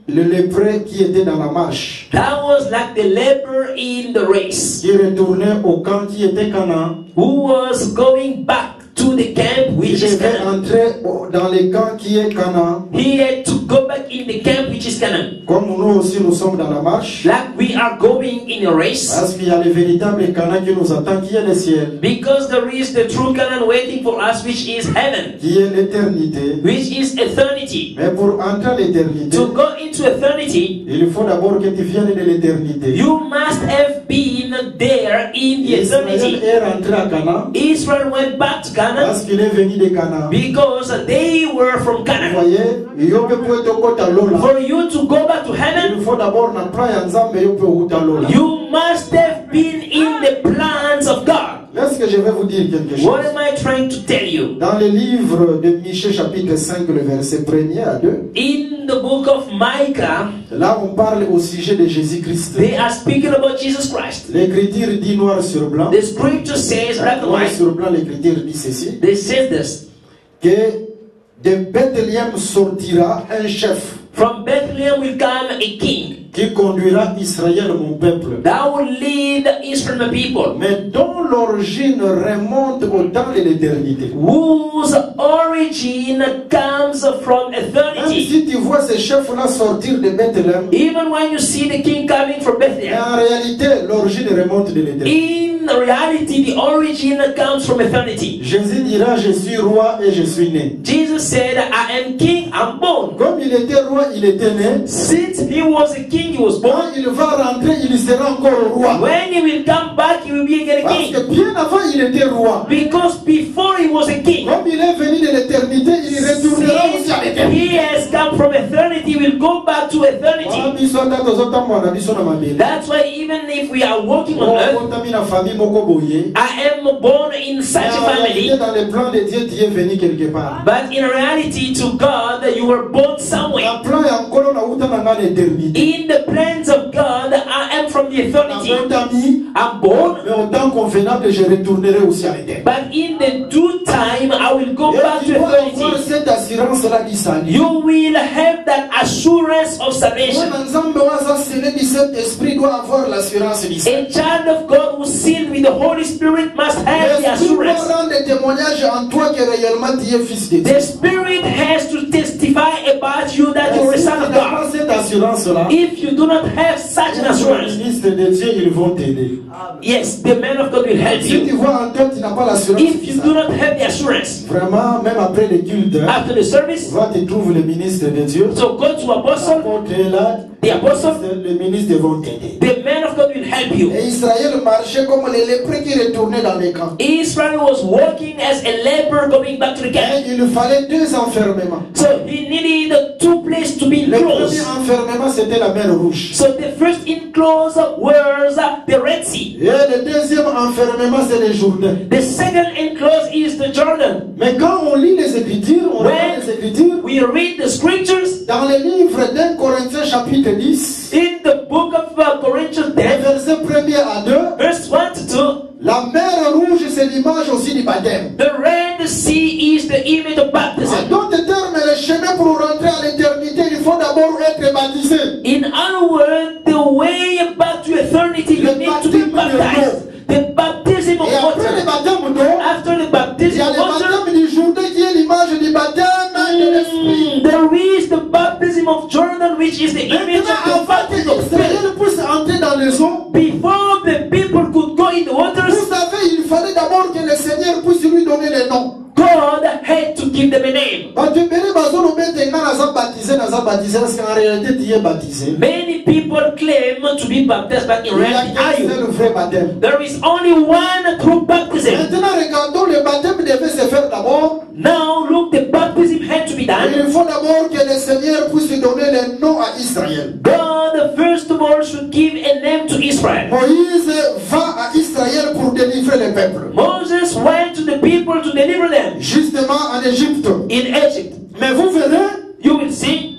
le lépreux qui était dans la marche, that was like the leper in the race, qui retournait au camp qui était Canaan, who was going back to the camp qui which is devait Canaan. entrer dans les camps qui est Canaan. He had to go back in the camp which is Canaan. Comme nous aussi nous sommes dans la marche, Like we are going in a race, parce qu'il y a le véritable Canaan qui nous attend, qui est le ciel, because there is the true Canaan waiting for us, which is heaven, qui est l'éternité. which is eternity. Mais pour entrer à l'éternité, To go into eternity, il faut d'abord que tu viennes de l'éternité. you must have been there in the Israël eternity. est rentré à Canaan Israel went back to Canaan parce qu'il est venu de Canaan. because they were from Vous Canaan. voyez, yo pe po to kota lola. For you to go back to Il heaven, faut d'abord na plan ya Nzambe yo pe uta lola. you must have been in the plans of God. Est-ce que je vais vous dire quelque chose? What am I trying to tell you? Dans le livre de Michée chapitre 5, le verset 1er à 2, In the book of Micah, là on parle au sujet de Jésus-Christ. they are speaking about Jesus Christ. L'écriture dit noir sur blanc. The scripture says, black and Noir white, sur blanc, l'écriture dit ceci, they said this. que de Bethléem sortira un chef From Bethlehem will come a king qui conduira Israël, mon peuple. that will lead Israel, my people, Mais dont l'origine remonte au temps de l'éternité. whose origin comes from Même eternity. si tu vois ces chefs-là sortir de Bethléem, Even when you see the king coming from mais Bethlehem, en réalité, l'origine remonte de l'éternité. in in reality, the origin comes from eternity. Jésus dira, je suis roi et je suis né. Jesus said, I am king, I'm born. Comme il était roi, il était né. Since he was a king, he was Quand born. il va rentrer, il sera encore roi. When he will come back, he will be again a Parce king. que bien avant, il était roi. Because before he was a king, Comme il est venu de l'éternité, il retournera aussi à since l'éternité. he has come from eternity, he will go back to eternity. That's why even if we are walking on earth, I am born in such a family. Dans le plan de Dieu, tu es venu quelque part. But in reality, to God, you were born somewhere. En plan ya nkolo na uta na ngana l'éternité. In the plans of God, I am from the eternity. I'm born, Mais en temps convenable, je retournerai aussi à l'éternité. but in the due time, I will go back Et to tu dois avoir eternity. cette assurance-là du salut. You will have that assurance of salvation. Moi, Nzambe waza scellé du Saint-Esprit doit avoir l'assurance du salut. A child of God who's sealed with the Holy Spirit must have the L'Esprit doit assurance. rendre témoignage en toi que réellement tu es fils de Dieu. The Spirit has to testify about you that you're a Si tu son of n'as pas God. cette assurance-là, If you do not have such an les assurance, ministres de Dieu, ils vont t'aider. yes, the man of God will help Si tu you. vois en toi, tu n'as pas l'assurance If du you do salut. not have the assurance, Vraiment, même après le culte, after the service, va te trouver le ministre de Dieu. so go to apostle, Quand tu es là, the apostle, les ministres vont t'aider. the man of God will help you. Et Israël marchait comme les lépreux qui retournaient dans les camps. Israel was walking as a leper going back to the Et camp. il fallait 2 enfermements. So he needed 2 places to be Le premier close. enfermement, c'était la mer Rouge. So the first enclose was the Red Sea. Et le deuxième enfermement, c'est le Jourdain. The second enclose is the Jordan. Mais quand on lit les Écritures, on regarde les Écritures, We read the scriptures dans le livre d'Un Corinthiens chapitre 10, in the book of Corinthians les 10, versets 1er à 2, verse 1 to 2. la mer Rouge, c'est l'image aussi du baptême. The Red Sea is the image of En baptism. d'autres termes, le chemin pour rentrer à l'éternité, il faut d'abord être baptisé. In other words, the way back to eternity, you need to be baptized. The baptism of Et après le water. baptême d'eau, After the il y baptism a of le water, baptême du Jourdain qui est l'image du baptême de l'Esprit. there is the baptism of Jordan, which is the image Maintenant, of the avant que baptism of spirit. Israël puisse entrer dans les eaux, Before the people could go in the waters, vous savez, il fallait d'abord que le Seigneur puisse lui donner les noms. God had to give them a name. Parce qu'en réalité, tu es baptisé. Many people claim to be baptized, but in Il y a reality, are qu'un you? seul vrai baptême. There is only one true baptism. Maintenant, regardons, le baptême devait se faire d'abord. Now, look, the baptism had to be done. Il faut d'abord que le Seigneur puisse donner les noms à Israël. God, first of all, should give a name to Israel. Moïse va à Israël pour délivrer le peuple. Moses went to the people to deliver them Justement en Égypte. in Egypt. Mais vous verrez, You will see,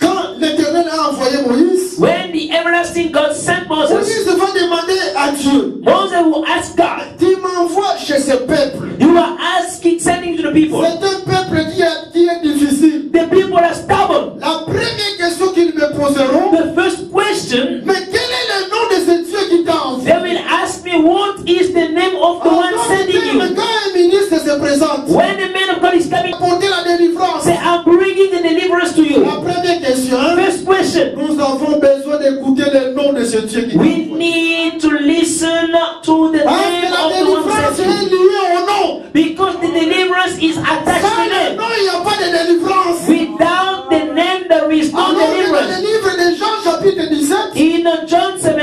quand l'Éternel a envoyé Moïse, when the everlasting God sent Moses, Moïse va demander à Dieu, Moses will ask God, tu m'envoies chez ce peuple. you are asking, sending to the people. C'est un peuple qui est difficile. The people are stubborn. La première question qu'ils me poseront, The first question, mais quel est le nom de ce Dieu qui t'a envoyé? they will ask me, what is the name of the one sending Mais you? quand un ministre se présente, When the man of God is coming, apporter la délivrance. say, I'm bringing the deliverance to you. La première question, First question, nous avons besoin d'écouter le nom de ce Dieu qui t'a we envoyé. need to listen to the Parce name que la of the one délivrance sent est you. liée au nom. Because the deliverance is attached Sans to le the name. nom, il n'y a pas de délivrance. Without the name, there is no Alors que dans deliverance. le livre de Jean chapitre 17, In John 17,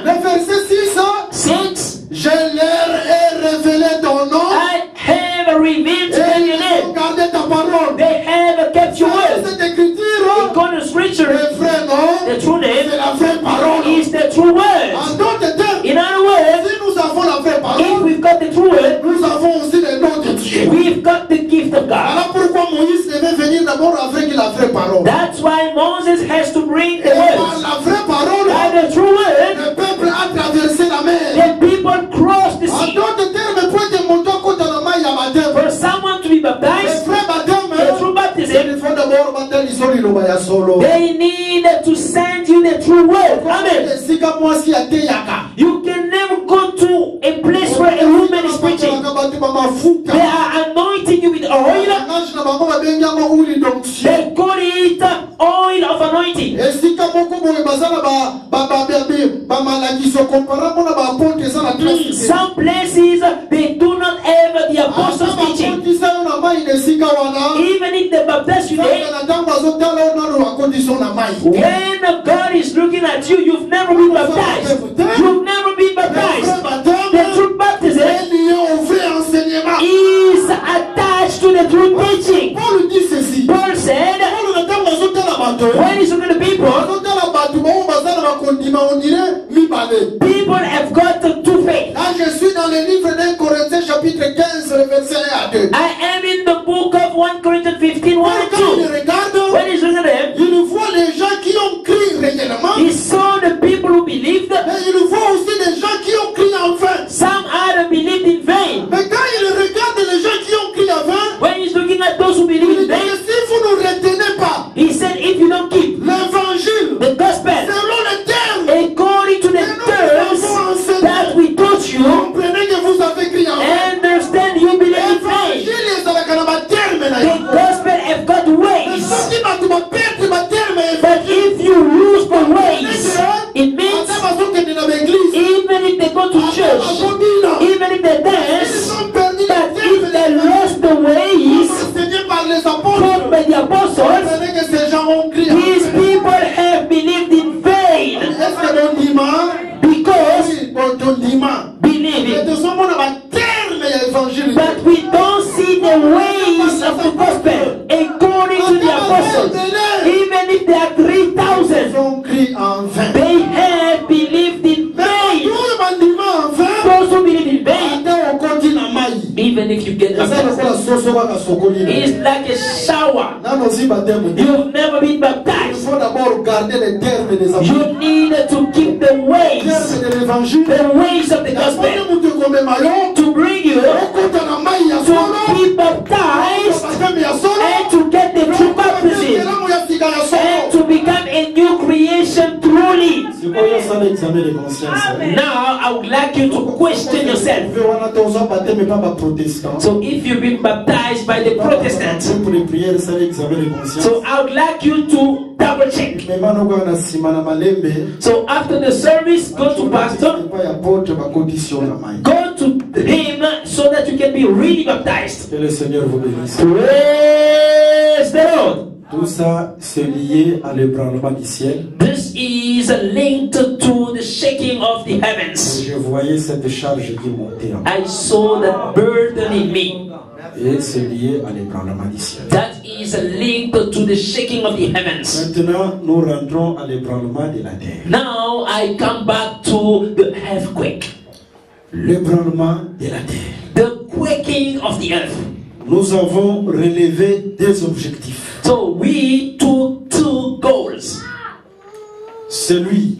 le verset 6, 6, je leur ai révélé ton nom I have revealed to them et your ils ont name. gardé ta parole. They have kept your Dans word. cette écriture, According to scripture, le vrai nom, the true c'est name la vraie parole. is the true word. En d'autres termes, In other words, si nous avons la vraie if parole, we've got the true word, nous avons aussi le nom de Dieu. we've got the gift of God. Voilà pourquoi Moïse devait venir d'abord avec la vraie parole. That's why Moses has to bring Et the par words. la vraie parole, By the true word, le peuple a traversé la mer. the people cross the En sea. d'autres termes, pour que mon toit côté la main, il y a baptême. For someone to be Le baptized, vrai baptême, the true baptism, il faut d'abord baptême l'isoli lo baya solo. they need to send you the true word. Amen. Sika mwasi ya te yaka. You can never go to a place where a woman is preaching. They are anointed anointing you with oil. Langage na bango babengi yango huile d'onction. They call it oil of anointing. Esika moko boye bazala ba malakiso comparable na ba apôtre eza na classe. Some places they do not have the apostles' teaching. Even if they baptize you there, when God is looking at you, you've never been baptized. You've never been baptized. The true baptism is attached to the true teaching. Paul said, when he's looking at people, people have got two faith. Là, je suis dans le livre d'un Corinthiens chapitre 15, le verset 1 à 2. I am in the book of 1 Corinthians 15, 1 and 2. When he's looking at them, il voit les gens qui ont crié réellement. He saw the people who believed. Mais il voit aussi les gens qui ont crié en vain. Some other believed in vain. Mais quand il regarde les gens qui ont crié en vain, when he's looking at those who believe il in dit vain, que si vous ne retenez pas, he said, if you don't keep l'évangile, the gospel, selon les termes, according to the terms that we taught you, comprenez que vous avez crié en vain. understand you believe in vain. The gospel have got ways. But if you lose the ways, it means even if they go to church, even if they dance, but if they lost the ways taught by the apostles, these people have believed in vain. Because believing. But we don't see the ways of the gospel according to the apostles. Even if there are 3,000, they have believed in vain. Those who believe in vain, even if you get baptized, it's like a shower. You've never been baptized. You need to keep the ways of the gospel to bring you to be baptized and to get the true baptism and to become a new creation truly. Now I would like you to question yourself. So if you've been baptized by the Protestants, so I would like you to double check. So after the service, go to pastor, go to him so that you can be really baptized. Que le Seigneur vous bénisse. Praise the Lord. Tout ça c'est lié à l'ébranlement du ciel. This is linked to the shaking of the heavens. Je voyais cette charge qui montait. I saw that burden in me. Et c'est lié à l'ébranlement du ciel. That is linked to the shaking of the heavens. Maintenant, nous rentrons à l'ébranlement de la terre. Now I come back to the earthquake. L'ébranlement de la terre. The quaking of the earth. Nous avons relevé des objectifs. So we took two goals. Celui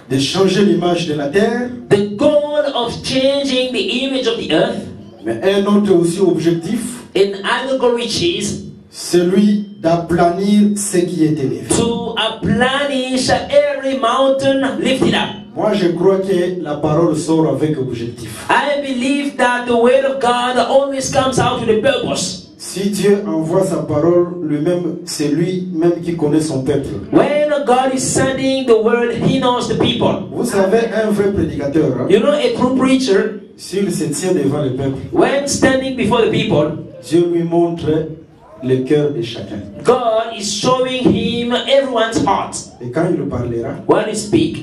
de changer l'image de la terre. The goal of changing the image of the earth. Mais un autre aussi objectif. Another goal which is celui d'aplanir ce qui est élevé. To aplanish every mountain lifted up. Moi, je crois que la parole sort avec objectif. I believe that the word of God always comes out with a purpose. Si Dieu envoie sa parole, lui-même, c'est lui-même qui connaît son peuple. When God is sending the word, He knows the people. Vous savez, un vrai prédicateur, hein? You know, a true preacher, s'il se tient devant le peuple, when standing before the people, Dieu lui montre le cœur de chacun. God is showing him everyone's heart. Et quand il parlera, when he speaks,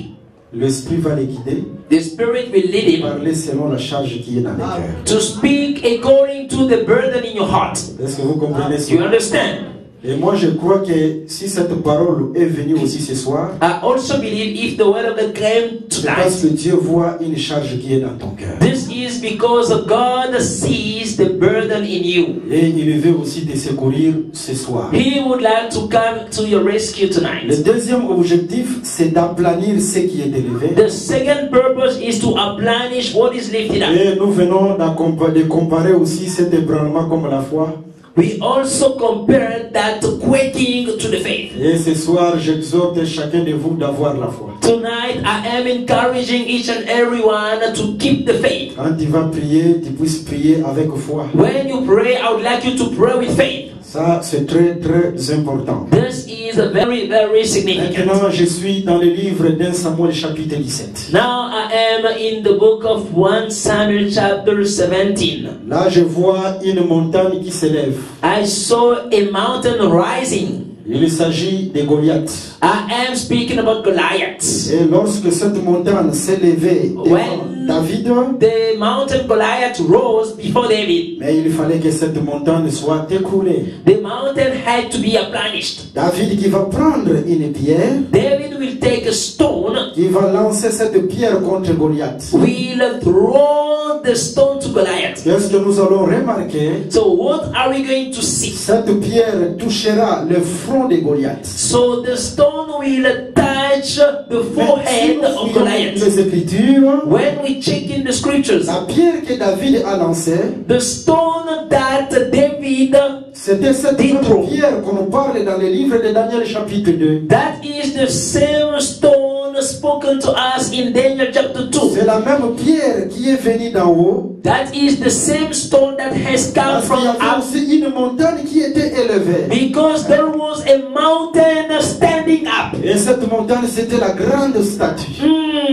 l'esprit va le guider. The Spirit will lead him parler selon la charge qui est dans le cœur. To speak according to the burden in your heart. Est-ce que vous comprenez ça? You understand? Et moi je crois que si cette parole est venue aussi ce soir, I also believe if the word of God came c'est parce tonight, que Dieu voit une charge qui est dans ton cœur. this is because God sees the burden in you. Et il veut aussi te secourir ce soir. He would like to come to your rescue Le tonight. deuxième objectif, c'est d'aplanir ce qui est élevé. The second purpose is to uplanish what is lifted up. Et nous venons de comparer aussi cet ébranlement comme la foi. We also compare that quaking to the faith. Et ce soir, j'exhorte chacun de vous d'avoir la foi. Tonight, I am encouraging each and everyone to keep the faith. Quand tu vas prier, tu puisses prier avec foi. When you pray, I would like you to pray with faith. Ça, c'est très, très important. This is very, very significant. Maintenant, je suis dans le livre d'Un Samuel chapitre 17. Now I am in the book of 1 Samuel chapter 17. Là, je vois une montagne qui s'élève. I saw a mountain rising. Il s'agit de Goliath. I am speaking about Goliath. Et lorsque cette montagne s'est levée devant When David, the mountain Goliath rose before David, mais il fallait que cette montagne soit écroulée. the mountain had to be punished. David qui va prendre une pierre, David will take a stone, qui va lancer cette pierre contre Goliath. will throw the stone to Goliath. Qu'est-ce que nous allons remarquer? So what are we going to see? Cette pierre touchera le front de Goliath. So the stone will touch the forehead of Goliath. Les Écritures, When we check in the scriptures, la pierre que David a lancée, the stone that David, c'était cette même pierre qu'on nous parle dans le livre de Daniel chapitre 2. that is the same stone spoken to us in Daniel chapter 2. C'est la même pierre qui est venue d'en haut. That is the same stone that has come Parce qu'il from y avait up, aussi une montagne qui était élevée. because there was a mountain standing up. Et cette montagne, c'était la grande statue.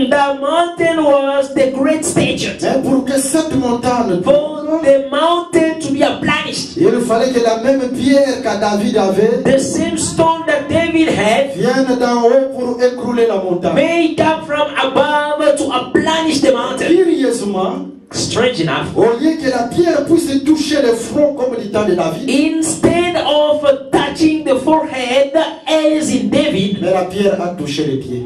The mountain was the great statue. Mais pour que cette montagne, For the mountain to be punished, il fallait que la même pierre que David avait the same stone that David had vienne d'en haut pour écrouler la montagne. may come from above to punish the mountain. Curieusement, Strange enough, au lieu que la pierre puisse toucher le front comme du temps de David, instead of touching the forehead as in David, mais la pierre a touché les pieds.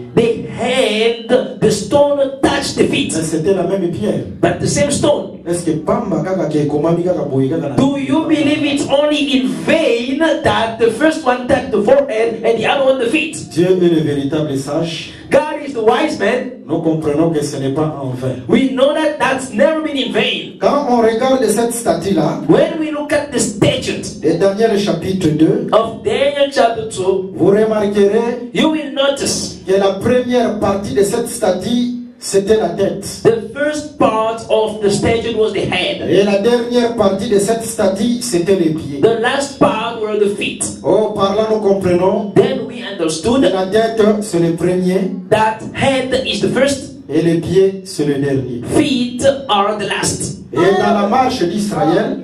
the stone touched the feet. Mais c'était la même pierre. But the same stone. Est-ce que Pamba kaka ke komami kaka boye kaka na? Do you believe it's only in vain that the first one touched the forehead and the other one the feet? Dieu est le véritable sage. God is the wise man. Nous comprenons que ce n'est pas en vain. We know that that's never been in vain. Quand on regarde cette statue-là, When we look at the statute de Daniel chapitre 2, of Daniel chapter 2, vous remarquerez you will notice que la première partie de cette statue, c'était la tête. the first part of the statute was the head. Et la dernière partie de cette statue, c'était les pieds. The last part were the feet. Oh, par là, nous comprenons Then we understood que la tête, c'est le premier, that head is the first, et les pieds, c'est le dernier. feet are the last. Et dans la marche d'Israël,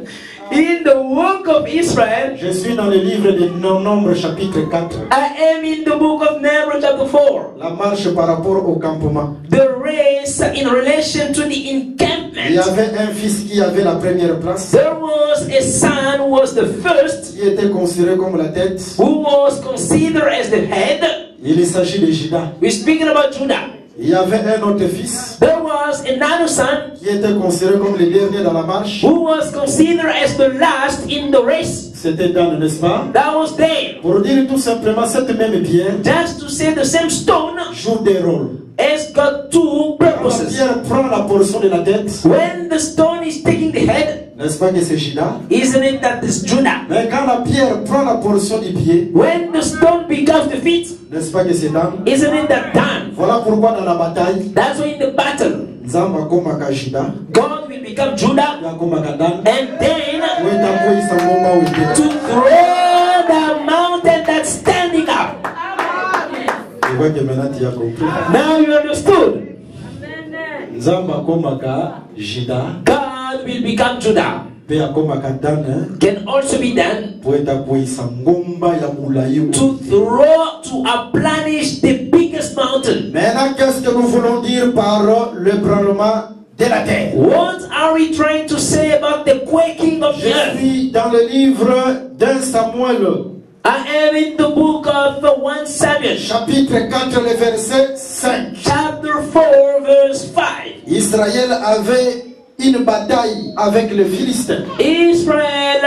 In the work of Israel, je suis dans le livre de Nombre chapitre 4. I am in the book of Numbers chapter 4. La marche par rapport au campement. The race in relation to the Il y encampment. avait un fils qui avait la première place, There was a son who was the first, qui était considéré comme la tête. who was considered as the head. Il s'agit de Judas. We're speaking about Judah. Il y avait un autre fils There was another son qui était considéré comme le dernier dans la marche. who was considered as the last in the race. C'était Dan, n'est-ce pas? That was Dan. Pour dire tout simplement, cette même pierre Just to say the same stone joue des rôles. has got two Quand la purposes. pierre prend la portion de la tête, When the stone is taking the head, n'est-ce pas que c'est Judas? isn't it that it's Judah? Mais quand la pierre prend la portion du pied, When the stone becomes the feet, n'est-ce pas que c'est Dan? isn't it that Dan? Voilà pourquoi dans la bataille, That's why in the battle, Nzamba komaka Judas, God will become Judah yakomaka Dan, and then wetakwisa ngomba wete. to throw the mountain that's standing up. Je vois que maintenant tu as compris. Now you understood. Nzamba komaka Judas, God will become Judah. pe akomaka Dan, Can also be done po etakwisa ngomba ya mulayi. to throw, to plenish the biggest mountain. Maintenant, qu'est-ce que nous voulons dire par l'ébranlement de la terre? What are we trying to say about the quaking of Je the earth? suis dans le livre d'Un Samuel, I am in the book of 1 Samuel, chapitre 4, le verset 5. chapter 4, verse 5. Israël avait une bataille avec les Philistins. Israel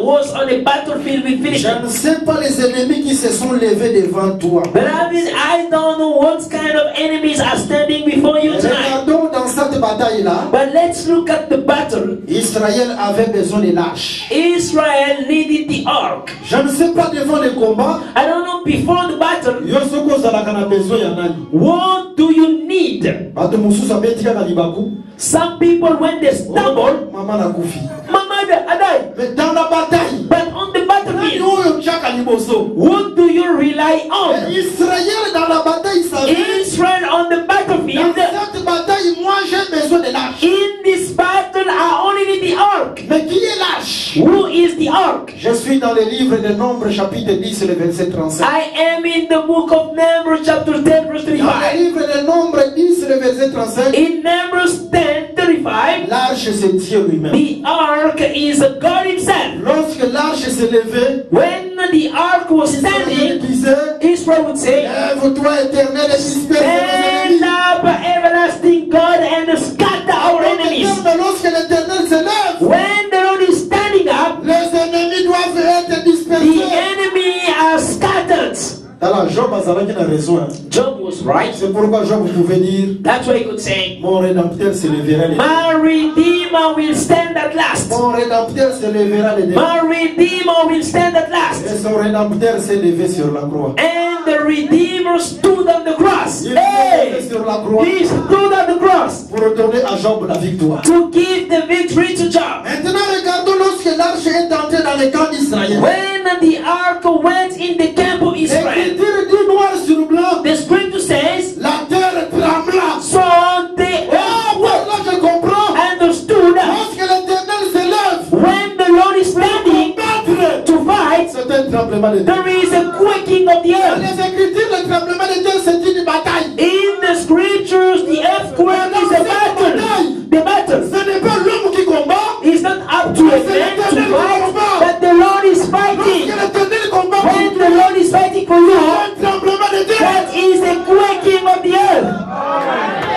was on a battlefield with Je Philistines. ne sais pas les ennemis qui se sont levés devant toi. But I don't know what kind of enemies are standing before you tonight. Regardons dans cette bataille bataille là, But let's look at the battle. Israël avait besoin de l'arche. Israel needed the ark. Je ne sais pas devant les combats, I don't know, before the battle, yo soko ozalaka na besoin ya nani? what do you need? Bato mosusu abetika na libaku, Some people, when they stumble, mama na kufi. Mama, I die. Mais dans la bataille, But on the nani battlefield, oyo chaka liboso? what do you rely on? Israël dans la bataille savait, Israel on the dans battlefield, cette bataille, moi j'ai besoin de l'arche. in this battle, I only need the ark. Mais qui est l'arche? Who is the ark? Je suis dans le livre de Nombres chapitre 10 le verset 35. I am in the book of Numbers chapter 10 verse Dans le 35. livre de Nombres 10 le verset 35, In Numbers 10, 35, l'arche c'est Dieu lui-même. the ark is God himself. Lorsque l'arche s'est levée, When the ark was Israël standing, disait, Israel would say, lève-toi éternel et disperse nos stand ennemis. up, everlasting God, and scatter our enemies. Mais lorsque l'éternel se lève, When the Lord is standing up, les ennemis doivent être the dispersés. enemy are scattered. Alors Job a raison. Hein. Job was right. C'est pourquoi Job pouvait dire, That's why he could say, mon rédempteur se lèvera les my Redeemer will stand at last. Mon rédempteur se lèvera les My Redeemer will stand at Et last. son rédempteur s'est levé sur la croix. And the Redeemer stood on the cross. Il s'est levé Hey! sur la croix He stood on the cross pour redonner à Job la victoire. to give the victory to Job. Maintenant, regardons lorsque l'arche est entrée dans le camp d'Israël. When the ark went in the camp of Israel, L'écriture dit noir sur blanc, the scripture says, la terre trembla. so they Ah, voilà, je comprends. understood Lorsque l'éternel se lève, when the Lord is standing battre, to fight, c'est un tremblement de terre. there is a quaking of the Dans earth. les écritures, le tremblement de terre, c'est une bataille. In the scriptures, the earthquake is a battle. The battle Ce n'est pas l'homme qui combat, is not up to a man to fight, but the Lord is fighting. lorsque l'éternel combat, When the Lord is fighting for you, un tremblement de terre. that is a quaking of the earth.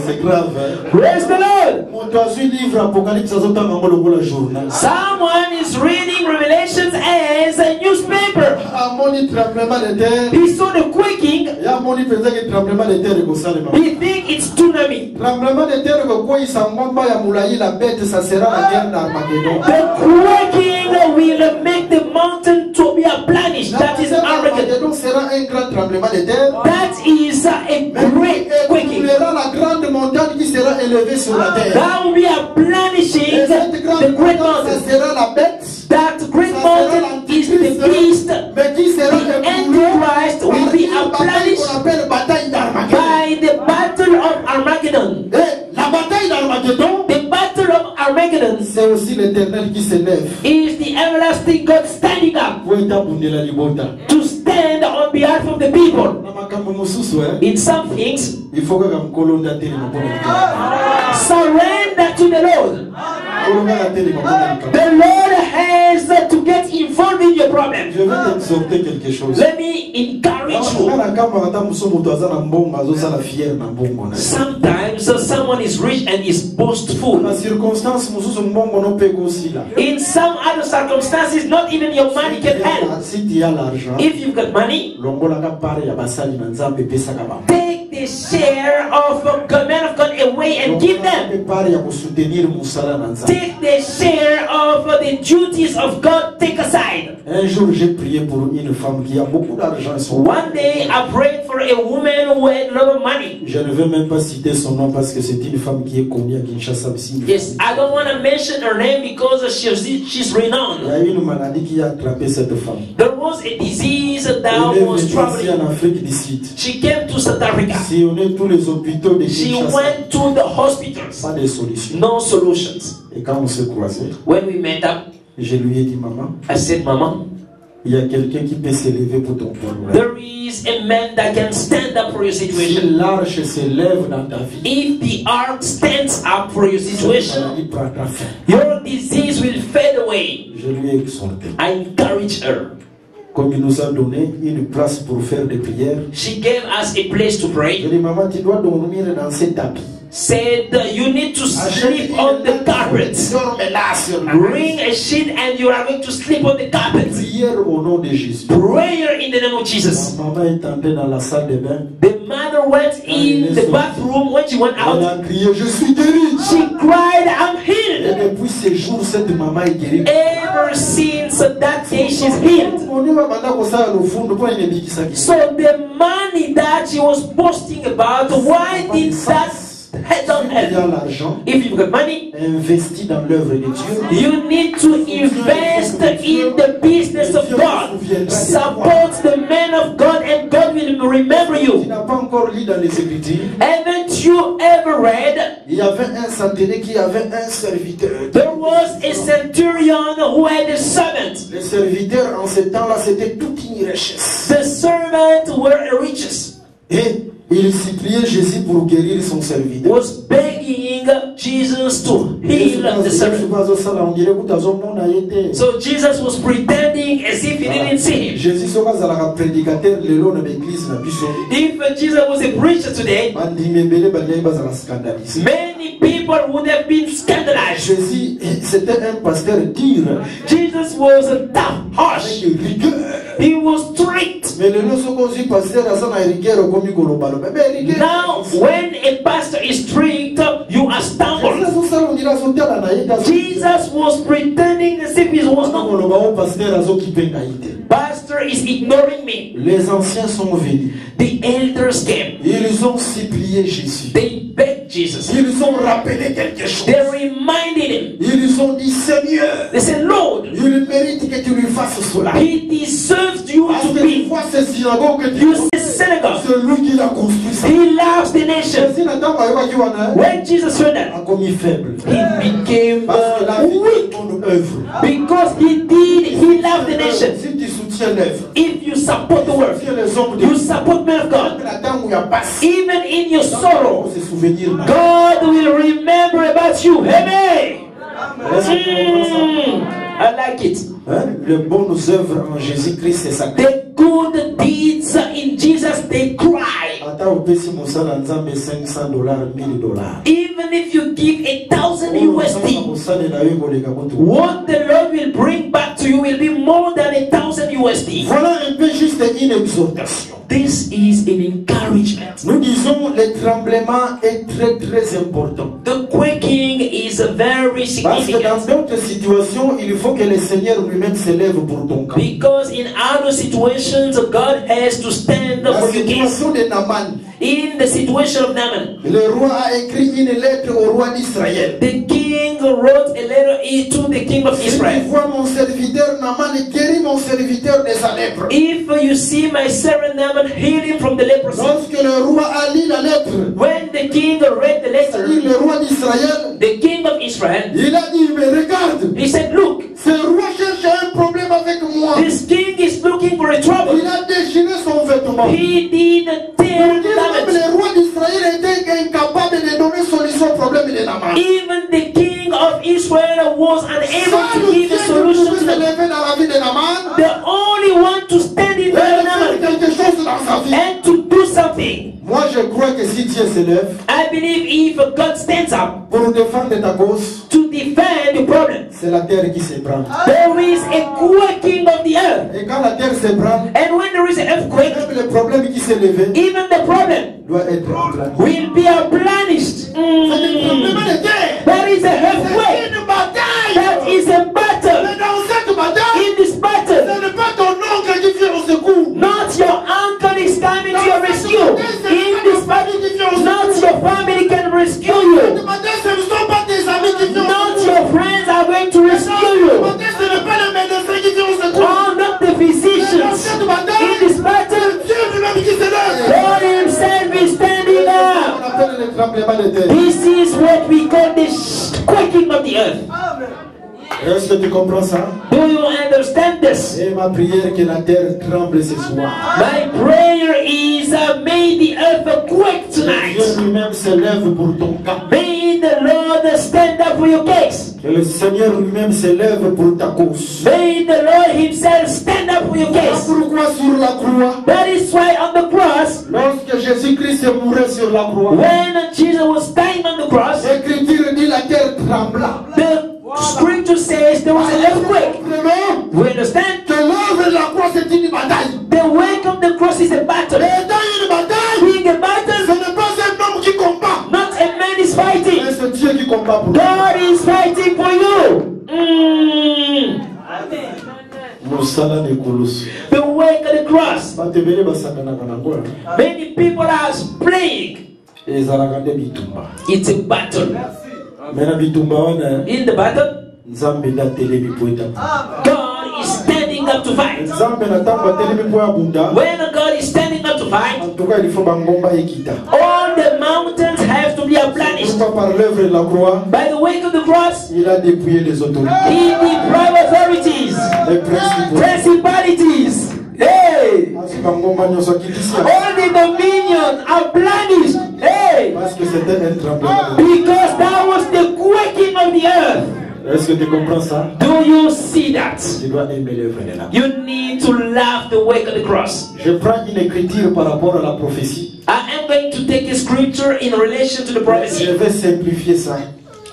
C'est grave. Hein? Praise the Lord. Moto azwi livre Apocalypse azotanga ngo lokola journal. Someone is reading Revelations as a newspaper. Amoni tremblement de terre. He saw the quaking. Ya moni penza que tremblement de terre ekosalema. He think it's tsunami. Tremblement de terre ekokweyisa ngomba ya mulayi la bête, ça sera la guerre d'Armageddon. The quaking will make the mountain to be replenished. That is Armageddon. Armageddon sera un grand tremblement de terre. That is a great quaking. Écoulera la grande montagne qui sera élevée sur la terre. That will be replenishing Et cette the grande great montagne, ça mountain. sera la bête. That great mountain is the beast. Mais qui sera The écoulée Antichrist will be par une bataille replenished qu'on appelle bataille d'Armageddon. by the battle of Armageddon. Et la bataille d'Armageddon, The battle of Armageddon c'est aussi l'Éternel qui se lève is the everlasting God standing up pour établir libota. to stand on behalf of the people. Na makambo mosusu, In some things, il faut que mkolo ndateli mapona surrender to the Lord. mkolo ndateli mapona. The Lord has to get involved in your problem. Je vais t'exhorter quelque chose. Let me encourage you. Kana kama kata musomo to azana mbongo azosala fier na mbongo na. Sometimes someone is rich and is boastful. Na circonstance mususu mbongo no pe kosila. In some other circumstances, not even your money can help. Si tu as l'argent, If you've got money, longola ka pare ya basali na nzambe pesa ka ba. take the share of the man of God away and give them. Pare ya kusoutenir musala na nzambe. Take the share of the duties of God, take aside. Un jour, j'ai prié pour une femme qui a beaucoup d'argent. One day I prayed for a woman who had a lot of money. Je ne veux même pas citer son nom parce que c'est une femme qui est connue à Kinshasa aussi. Yes, I don't want to mention her name because she's Il y renowned. a une maladie qui a attrapé cette femme. There was a disease that Elle est was venue ici troubling. en Afrique du Sud. She came to South Africa. Si on est tous les hôpitaux de She Kinshasa, went to the hospitals. pas de solution. No solutions. Et quand on s'est croisés, When we met up, je lui ai dit, maman, I said, Mama, il y a quelqu'un qui peut s'élever pour ton problème. there is a man that can stand up for your Si situation. l'arche s'élève dans ta vie, If the ark stands up for your cette situation, maladie prendra fin. your disease will fade away. Je lui ai exhorté. I encourage her. Comme il nous a donné une place pour faire des prières, She gave us a place to je pray. lui ai dit, maman, tu dois dormir dans ces tapis. Said you need to Achète sleep on the carpet. Dorme là sur la Bring a sheet and you are going to sleep on the carpet. prière au nom de Jésus. Prayer in the name of Jesus. Ma maman est entrée dans la salle de bain. The mother mother went in the bathroom, when she went Elle out, a crié, je suis guérie. she cried, I'm Et healed. depuis ces jours, cette maman est guérie. Ever since that day, she's healed. So the money that she was boasting about, why did that don't help? l'argent If you've got money, investi dans l'œuvre de Dieu. you need to invest in the business of God. Support the man of God and God will remember Tu you. n'as pas encore lu dans les Écritures. Haven't you ever read? Il y avait un centenier qui avait un serviteur. There was a centurion who had a servant. Les serviteurs en ce temps-là, c'était toute une richesse. The servant were riches. Et il suppliait Jésus pour guérir son serviteur. Was begging Jesus to heal the servant. So Jesus was pretending as if he didn't see him. Jésus sera un prédicateur le long de l'église na biso. If Jesus was a preacher today, many people would have been scandalized. Jésus, c'était un pasteur dur. Jesus was a tough, harsh. Avec rigueur. He was strict. Mais le long sokozi pasteur asa na rigueur komi kolobalo. Now, when a pastor is strict, you are stumbled. Jesus was pretending as if he was not. Pastor is ignoring me. Les anciens sont venus. The elders came. Ils ont supplié Jésus. They begged Jesus. Ils ont rappelé quelque chose. They reminded him. Ils ont dit Seigneur, They said, Lord, il mérite que tu lui fasses cela. he deserves you Parce to que tu be. vois ces synagogues que tu You see synagogue. c'est lui qui l'a construit ça. He loves the nation. Jésus n'attend pas qu'il wana. When Jesus heard that, A commis faible. he became Parce que la vie weak est ton œuvre. because he loved the nation. Si tu soutiens l'œuvre, If you support the tu word, soutiens les hommes de you support men of God, la temps où il y a passé. even in your sorrow, Se souvenir. God will remember about you. Amen. I like it. Hein? Les bonnes œuvres en Jésus-Christ, c'est ça. The good deeds in Jesus, they cry. Ata opesi mosala nzambe $500, $1000. Even if you give 1,000 USD, Mosala na yo koleka kutu. what the Lord will bring back to you will be more than 1,000 USD. Voilà un peu juste une exhortation. This is an encouragement. Nous disons le tremblement est très très important. The quaking is very Parce que dans significant d'autres situations, il faut que le Seigneur lui-même s'élève pour ton camp. because in other situations, God has to stand La for your case. situation de Naaman, In the situation of Naaman, le roi a écrit une lettre au roi d'Israël. the king wrote a letter to the king of Si tu Israel. vois mon serviteur Naaman, guéris mon serviteur de sa lèpre. If you see my servant Naaman healing from the leprosy, Lorsque le roi a lu la lettre, when the king read the letter, le roi d'Israël, the king of Israel, il a dit, mais regarde, he said, look, ce roi cherche un problème avec moi. this king is looking for a trouble. Il a déchiré son vêtement. He did tear Même garments. le roi d'Israël était incapable de donner solution au problème de Naaman. Even the king of Israel was unable to give a solution to se them. lever dans la vie de Naaman, The only one to stand in et front of faire Naaman quelque chose dans sa vie. and to do something. Moi, je crois que si Dieu se lève I believe if God stands up pour défendre ta cause, to defend the problem, c'est la terre qui se prend. there is a quaking of the earth. Et quand la terre se prend, And when there is an earthquake, même le problème qui s'est levé even the problem doit être aplani. will be replenished. C'est le problème de terre. That is a C'est earthquake. une bataille. That is a battle. Mais dans cette bataille, In this battle, ce n'est pas ton oncle qui vient au secours. not your uncle is coming to your rescue. In this battle, not your family can rescue you. Cette bataille, ce ne sont pas tes amis qui viennent au Not secours. your friends are going to rescue Cette you. bataille, ce n'est pas le médecin qui vient au secours. Oh, not the Dans physicians. cette bataille, In this battle, Dieu lui-même qui se lève. God Himself is standing On up. appelle le tremblement de terre. This is what we call the quaking of the earth. Est-ce que tu comprends ça? Do you understand this? Et ma prière que la terre tremble ce soir. My prayer is may the earth quake Dieu tonight. lui-même se lève pour ton cas. May the Lord stand up for your case. Que le Seigneur lui-même se lève pour ta cause. May the Lord Himself stand up for your Voilà case. pourquoi sur la croix, That is why on the cross, lorsque Jésus-Christ mourait sur la croix, when Jesus was dying on the cross, l'Écriture dit la terre trembla. the scripture says there was an earthquake. Vraiment, We understand? que l'œuvre de la croix c'est une bataille. The wake of the cross is a battle. Et dans une bataille, Being a battle, combat pour God is fighting for you. Mosala ne kolosu. The work of the cross. Batebele basangana kanangola. Many people are praying. Ezalaka nde bitumba. It's a battle. Mena bitumba wana In the battle, Nzambe na telemi po etapa. God is standing up to fight. Nzambe na tamba telemi po abunda. When God is standing up to fight, En tout cas, il faut bangomba ekita. all the mountains have to be ablanished. Pourquoi par l'œuvre de la croix, By the weight of the cross, il a dépouillé les autorités, He deprived authorities, les principaux. principalities. Hey! Asi bangomba nyonso akitisi. All the dominion are blanished. Hey! Parce que c'était un tremblement de terre. Because that was the quaking of the earth. Est-ce que tu comprends ça? Do you see that? Tu dois aimer l'œuvre de la croix. You need to love the work of the cross. Je prends une écriture par rapport à la prophétie. I am going to take a scripture in relation to the Je prophecy. vais simplifier ça.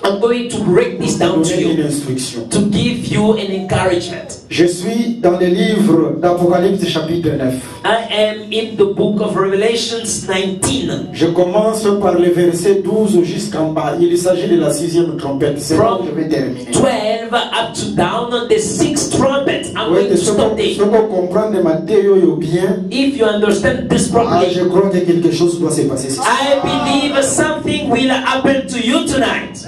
I'm going to break this down to Donner une you, instruction. to give you an encouragement. Je suis dans le livre d'Apocalypse chapitre 9. I am in the book of Revelations 19. Je commence par le verset 12 jusqu'en bas. Il s'agit de la 6e trompette. C'est là que je vais terminer. 12 up to down on the 6th trumpet. I'm Oui, going to stop ce there. qu'on comprend de Matthieu bien, If you understand this je properly, crois que quelque chose doit se passer. I believe something will happen to you tonight.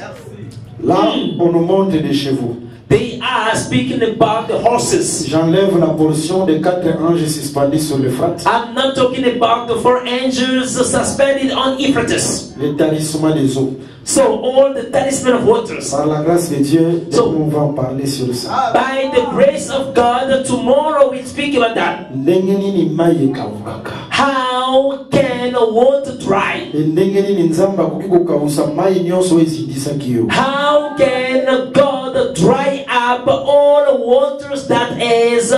Là, on nous montre des chevaux. They are speaking about the horses. J'enlève la portion des 4 anges suspendus sur l'Euphrate, I'm not talking about the 4 angels suspended on Euphrates. les talismans des eaux. So all the talisman of waters. Par la grâce de Dieu, So- on va en parler sur ça. By the grace of God, tomorrow we'll speak about that. Ndenge nini mai ekawukaka. How can water dry? Ndenge nini Nzambe akoki kokawusa mai nyonso ezindisaki yo. How can God dry up all waters that has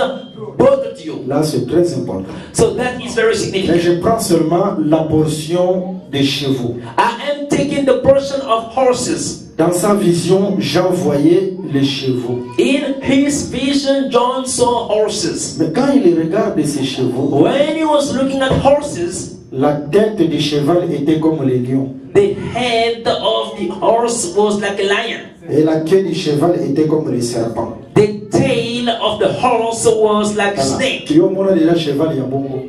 bothered you? Là, c'est très important. So that is very Mais significant. je prends seulement la portion des chevaux. I am taking the portion of horses. Dans sa vision, Jean voyait les chevaux. In his vision, John saw horses. Mais quand il regarde ces chevaux, When he was looking at horses, la tête du cheval était comme les lions. the head of the horse was like a lion. Et la queue du cheval était comme les serpents. The tail of the horse was like a snake. Tu vois déjà cheval, il y a beaucoup.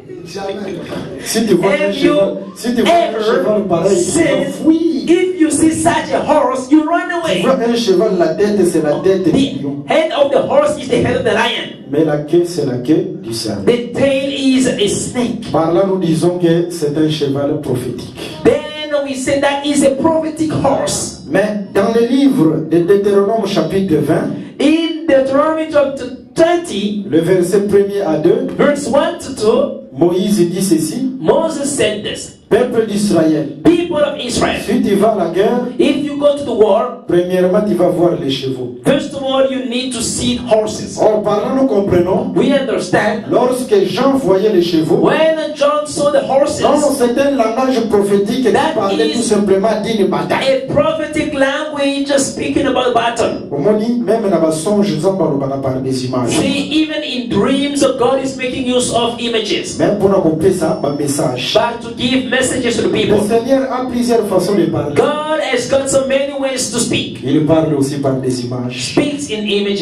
Si tu vois un Have cheval, you si tu vois un cheval ever pareil, tu seen, vas fuir. if you see such a horse, you run Tu away. vois un cheval, la tête c'est la tête du The lion. head of the horse is the head of the lion. Mais la queue c'est la queue du serpent. The tail is a snake. Par là, nous disons que c'est un cheval prophétique. Then we say that is a prophetic horse. Mais dans le livre de Deutéronome chapitre 20, In Deuteronomy chapter 20, le verset 1er à 2, verse 1 to 2, Moïse dit ceci: Moses said this. Peuple d'Israël, People of Israel, si tu vas à la guerre, if you go to the war, premièrement tu vas voir les chevaux. first of all, you need to see horses. Or, par là, nous comprenons, We understand. lorsque Jean voyait les chevaux, When John saw the horses, non, c'est un langage prophétique qui That parlait is tout simplement d'une bataille. a prophetic language speaking about battle. Au moins, même dans la songe, Nzambe alobaka par des images. See, even in dreams, God is making use of images. Même pour accomplir ça, un message. But to give messages to the Le people. Seigneur a plusieurs façons de parler. God has got so many ways to speak. Il parle aussi par des images. Speaks in images,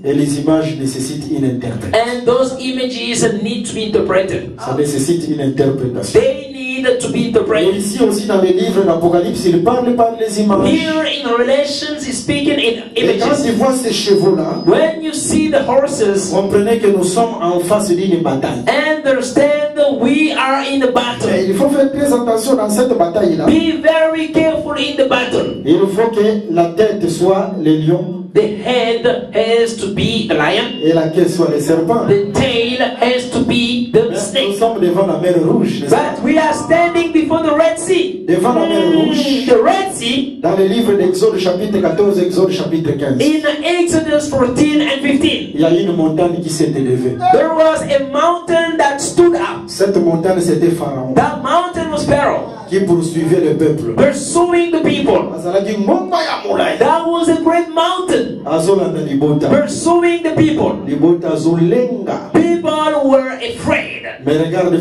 Et les images nécessitent une interprète. and those images need to be interpreted. Ça nécessite une interprétation. They need to be Et interpreted. ici aussi dans le livre d'Apocalypse, il parle par les images. Here in Relations, he's speaking in Et quand images. tu vois ces chevaux-là, When you see the horses, comprenez que nous sommes en face d'une bataille. understand that we are in a Et battle. il faut faire très attention dans cette bataille-là. Be very careful in the battle. Il faut que la tête soit les lions The head has to be the lion. et la queue soit les serpents. The tail has to be the Nous snake. sommes devant la mer Rouge. n'est-ce pas? But we are standing before the Red Sea. Devant la mer Rouge. The Red Sea Dans le livre d'Exode chapitre 14, Exode chapitre 15, in Exodus 14 and 15. il y a une montagne qui s'est élevée. There was a mountain that stood up. Cette montagne, c'était Pharaon That mountain was Pharaoh, qui poursuivait le peuple. pursuing the people. Azalaki ngomba ya molai. That was a great mountain, Azolanda libota. pursuing the people. Libota azolenga. People people were afraid. Mais regarde,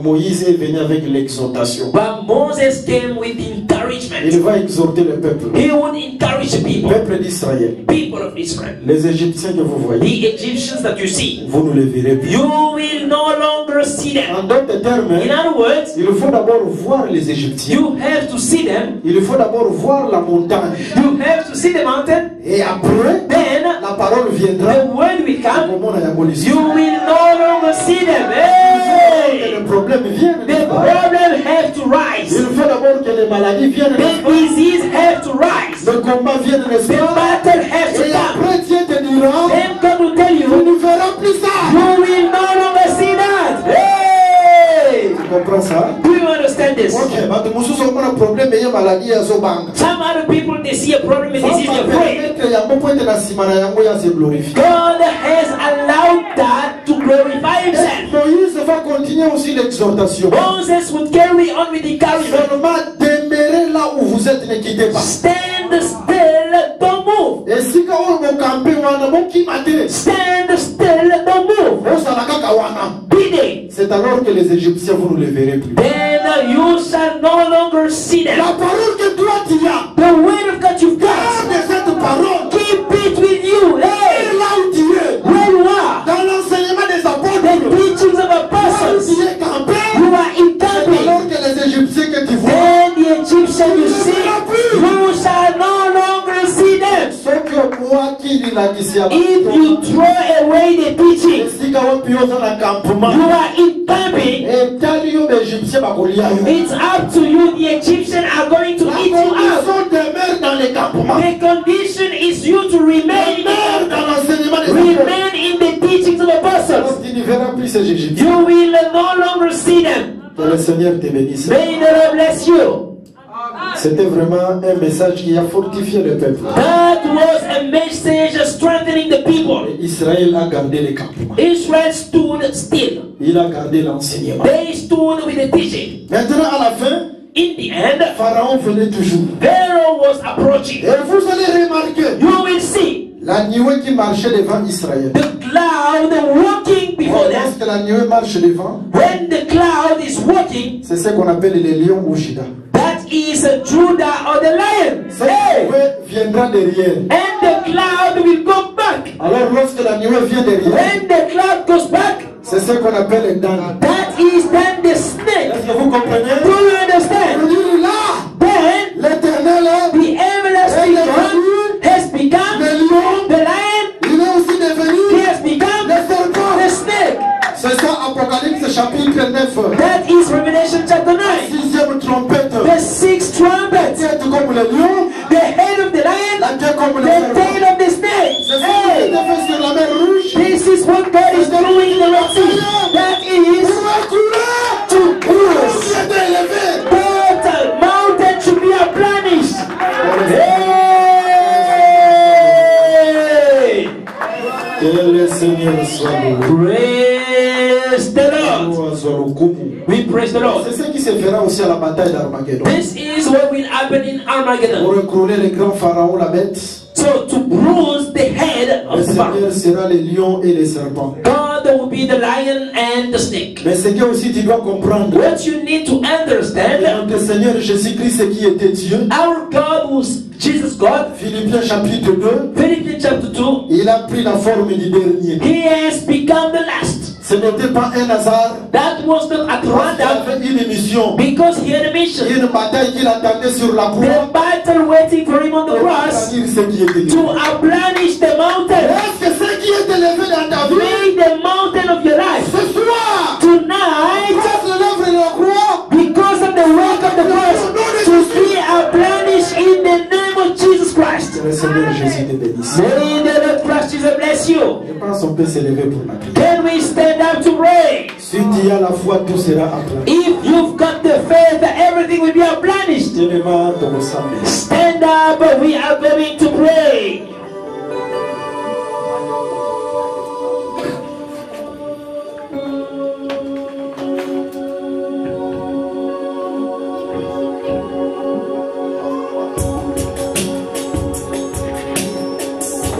Moïse est venu avec l'exhortation. But Moses came with encouragement. Il va exhorter le peuple. He would encourage the people. Peuple d'Israël. People of Israel. Les Égyptiens que vous voyez. The Egyptians that you see. Vous ne les verrez plus. You will no longer see them. En d'autres termes, In other words, il faut d'abord voir les Égyptiens. you have to see them. Il faut d'abord voir la montagne. You have to see the mountain. Et après, Then la parole viendra. the word will come. Comment on a aboli. You will no longer see them. Hey! Le problème vient. The problem have to rise. Il faut d'abord que les maladies viennent. The disease have to rise. Le combat vienne, n'est-ce The pas? battle have to Et come. après, Dieu te dira, Then God will tell tu you, ne verras plus ça. you will no longer see that. Hey! Tu comprends ça? Do you understand this? Ok, bah, tu mousses sur un problème, mais il y a maladie à Zobang. Some other people, they see a problem and they see they're afraid. Il y a beaucoup de la simana, il y a se glorifier. God has allowed that to glorify himself. Moïse va continuer aussi l'exhortation. Moses would carry on with encouragement. Seulement demeurez là où vous êtes, ne quittez pas. Stand still, don't move. Et si quand on campé, on a mon qui m'a dit, Stand still, don't move. on s'en a qu'à Kawana. Be there. C'est alors que les Égyptiens, vous ne les verrez plus. Then you shall no longer see them. La parole que toi tu as, The word of God you've got, garde cette parole. keep it with you. Et Hey, là où tu es, where you are, dans l'enseignement des the apôtres, teachings of là où apostles, tu es campé, you are in c'est camping. alors que les Égyptiens que tu vois, Then the Egyptian you see, you shall no longer see them. ce que moi qui dis là, qui s'y a If you throw away the teaching, si quand on peut dans l'encampement, you are in camping. et quand il y a des Égyptiens, bah, It's up to you. The Egyptians are going to la eat you out. condition demeure dans les campements. The condition is you to remain Demeure in, dans l'enseignement des apôtres. remain in the teachings of apostles. Tu ne verras plus ces Égyptiens. You will no longer see them. Que le Seigneur te bénisse. May the Lord bless you. C'était vraiment un message qui a fortifié le peuple. That was a message strengthening the people. Et Israël a gardé les campements. Israel stood still. Il a gardé l'enseignement. They stood with the teaching. Maintenant, à la fin, In the end, Pharaon venait toujours. Pharaoh was approaching. Et vous allez remarquer, You will see la nuée qui marchait devant Israël. the cloud walking before them. Lorsque la nuée marche devant, When the cloud is walking, c'est ce qu'on appelle les lions ou Judas. that is Judah or the lion. Cette Hey! nuée viendra derrière. And the cloud will go back. Alors lorsque la nuée vient derrière, When the cloud goes back, c'est ce qu'on appelle les dents. that is then the snake. Est-ce que vous comprenez? Do you Je understand? dis là, Then l'Éternel, the everlasting God has become le lion, the lion. il est aussi devenu He has become le serpent. the snake. C'est ça, Apocalypse chapitre 9. That is Revelation chapter 9. Sixième trompette. The sixth trumpet. Tête comme le lion, The head of the lion. la queue comme le The serpent. tail of the snake. C'est ce qui Hey! est fait sur la mer rouge. This is what God is doing in the Red Sea. That is Pour recouler, to bruise. qui est élevé. That mountain should be replenished. Hey! Que le Seigneur soit loué. Praise the Lord. We praise the Lord. C'est ce qui se fera aussi à la bataille d'Armageddon. This is what will happen in Pour Armageddon. recouler le grand pharaon, la bête, So to bruise the head le of the Pharaoh. Seigneur sera les lions et les serpents. God will be the lion and the snake. Mais ce que aussi tu dois comprendre, What you need to understand, notre Seigneur Jésus-Christ qui était Dieu, our God was Jesus God. Philippiens chapitre 2, Philippians chapter 2, il a pris la forme du dernier. he has become the last. Ce n'était pas un hasard, That was not at il random avait une mission, because he had a mission. une bataille qu'il attendait sur la croix. The battle waiting for him on the Pour cross dire ce qui était to Dieu. replenish the mountain. Est-ce que ce qui est élevé dans ta vie, Make the mountain of your life. ce soir, Tonight, grâce à l'œuvre de la croix, because of the work of the cross, to be replenished in the name of Jesus Christ. que le Seigneur Jésus te bénisse. May the Lord Christ Jesus bless you. Je pense qu'on peut s'élever pour la prière. Can we stand up to pray? Si tu as la foi, tout sera applaudi. If you've got the faith, everything will be replenished. Tellement te ressemble. Stand up, we are going to pray.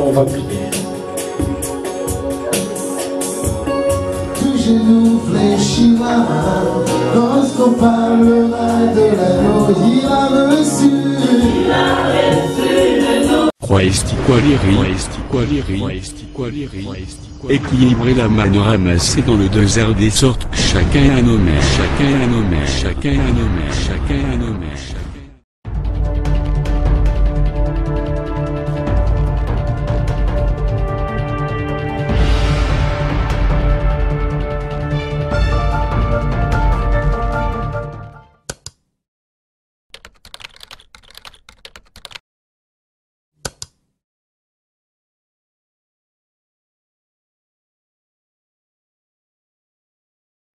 On va prier. Yeshua, lorsqu'on parlera de l'agneau, il a reçu. Équilibrer la manne ramassée dans le désert des sortes, chacun un nommé, chacun un nommé, chacun un nommé, chacun un nommé.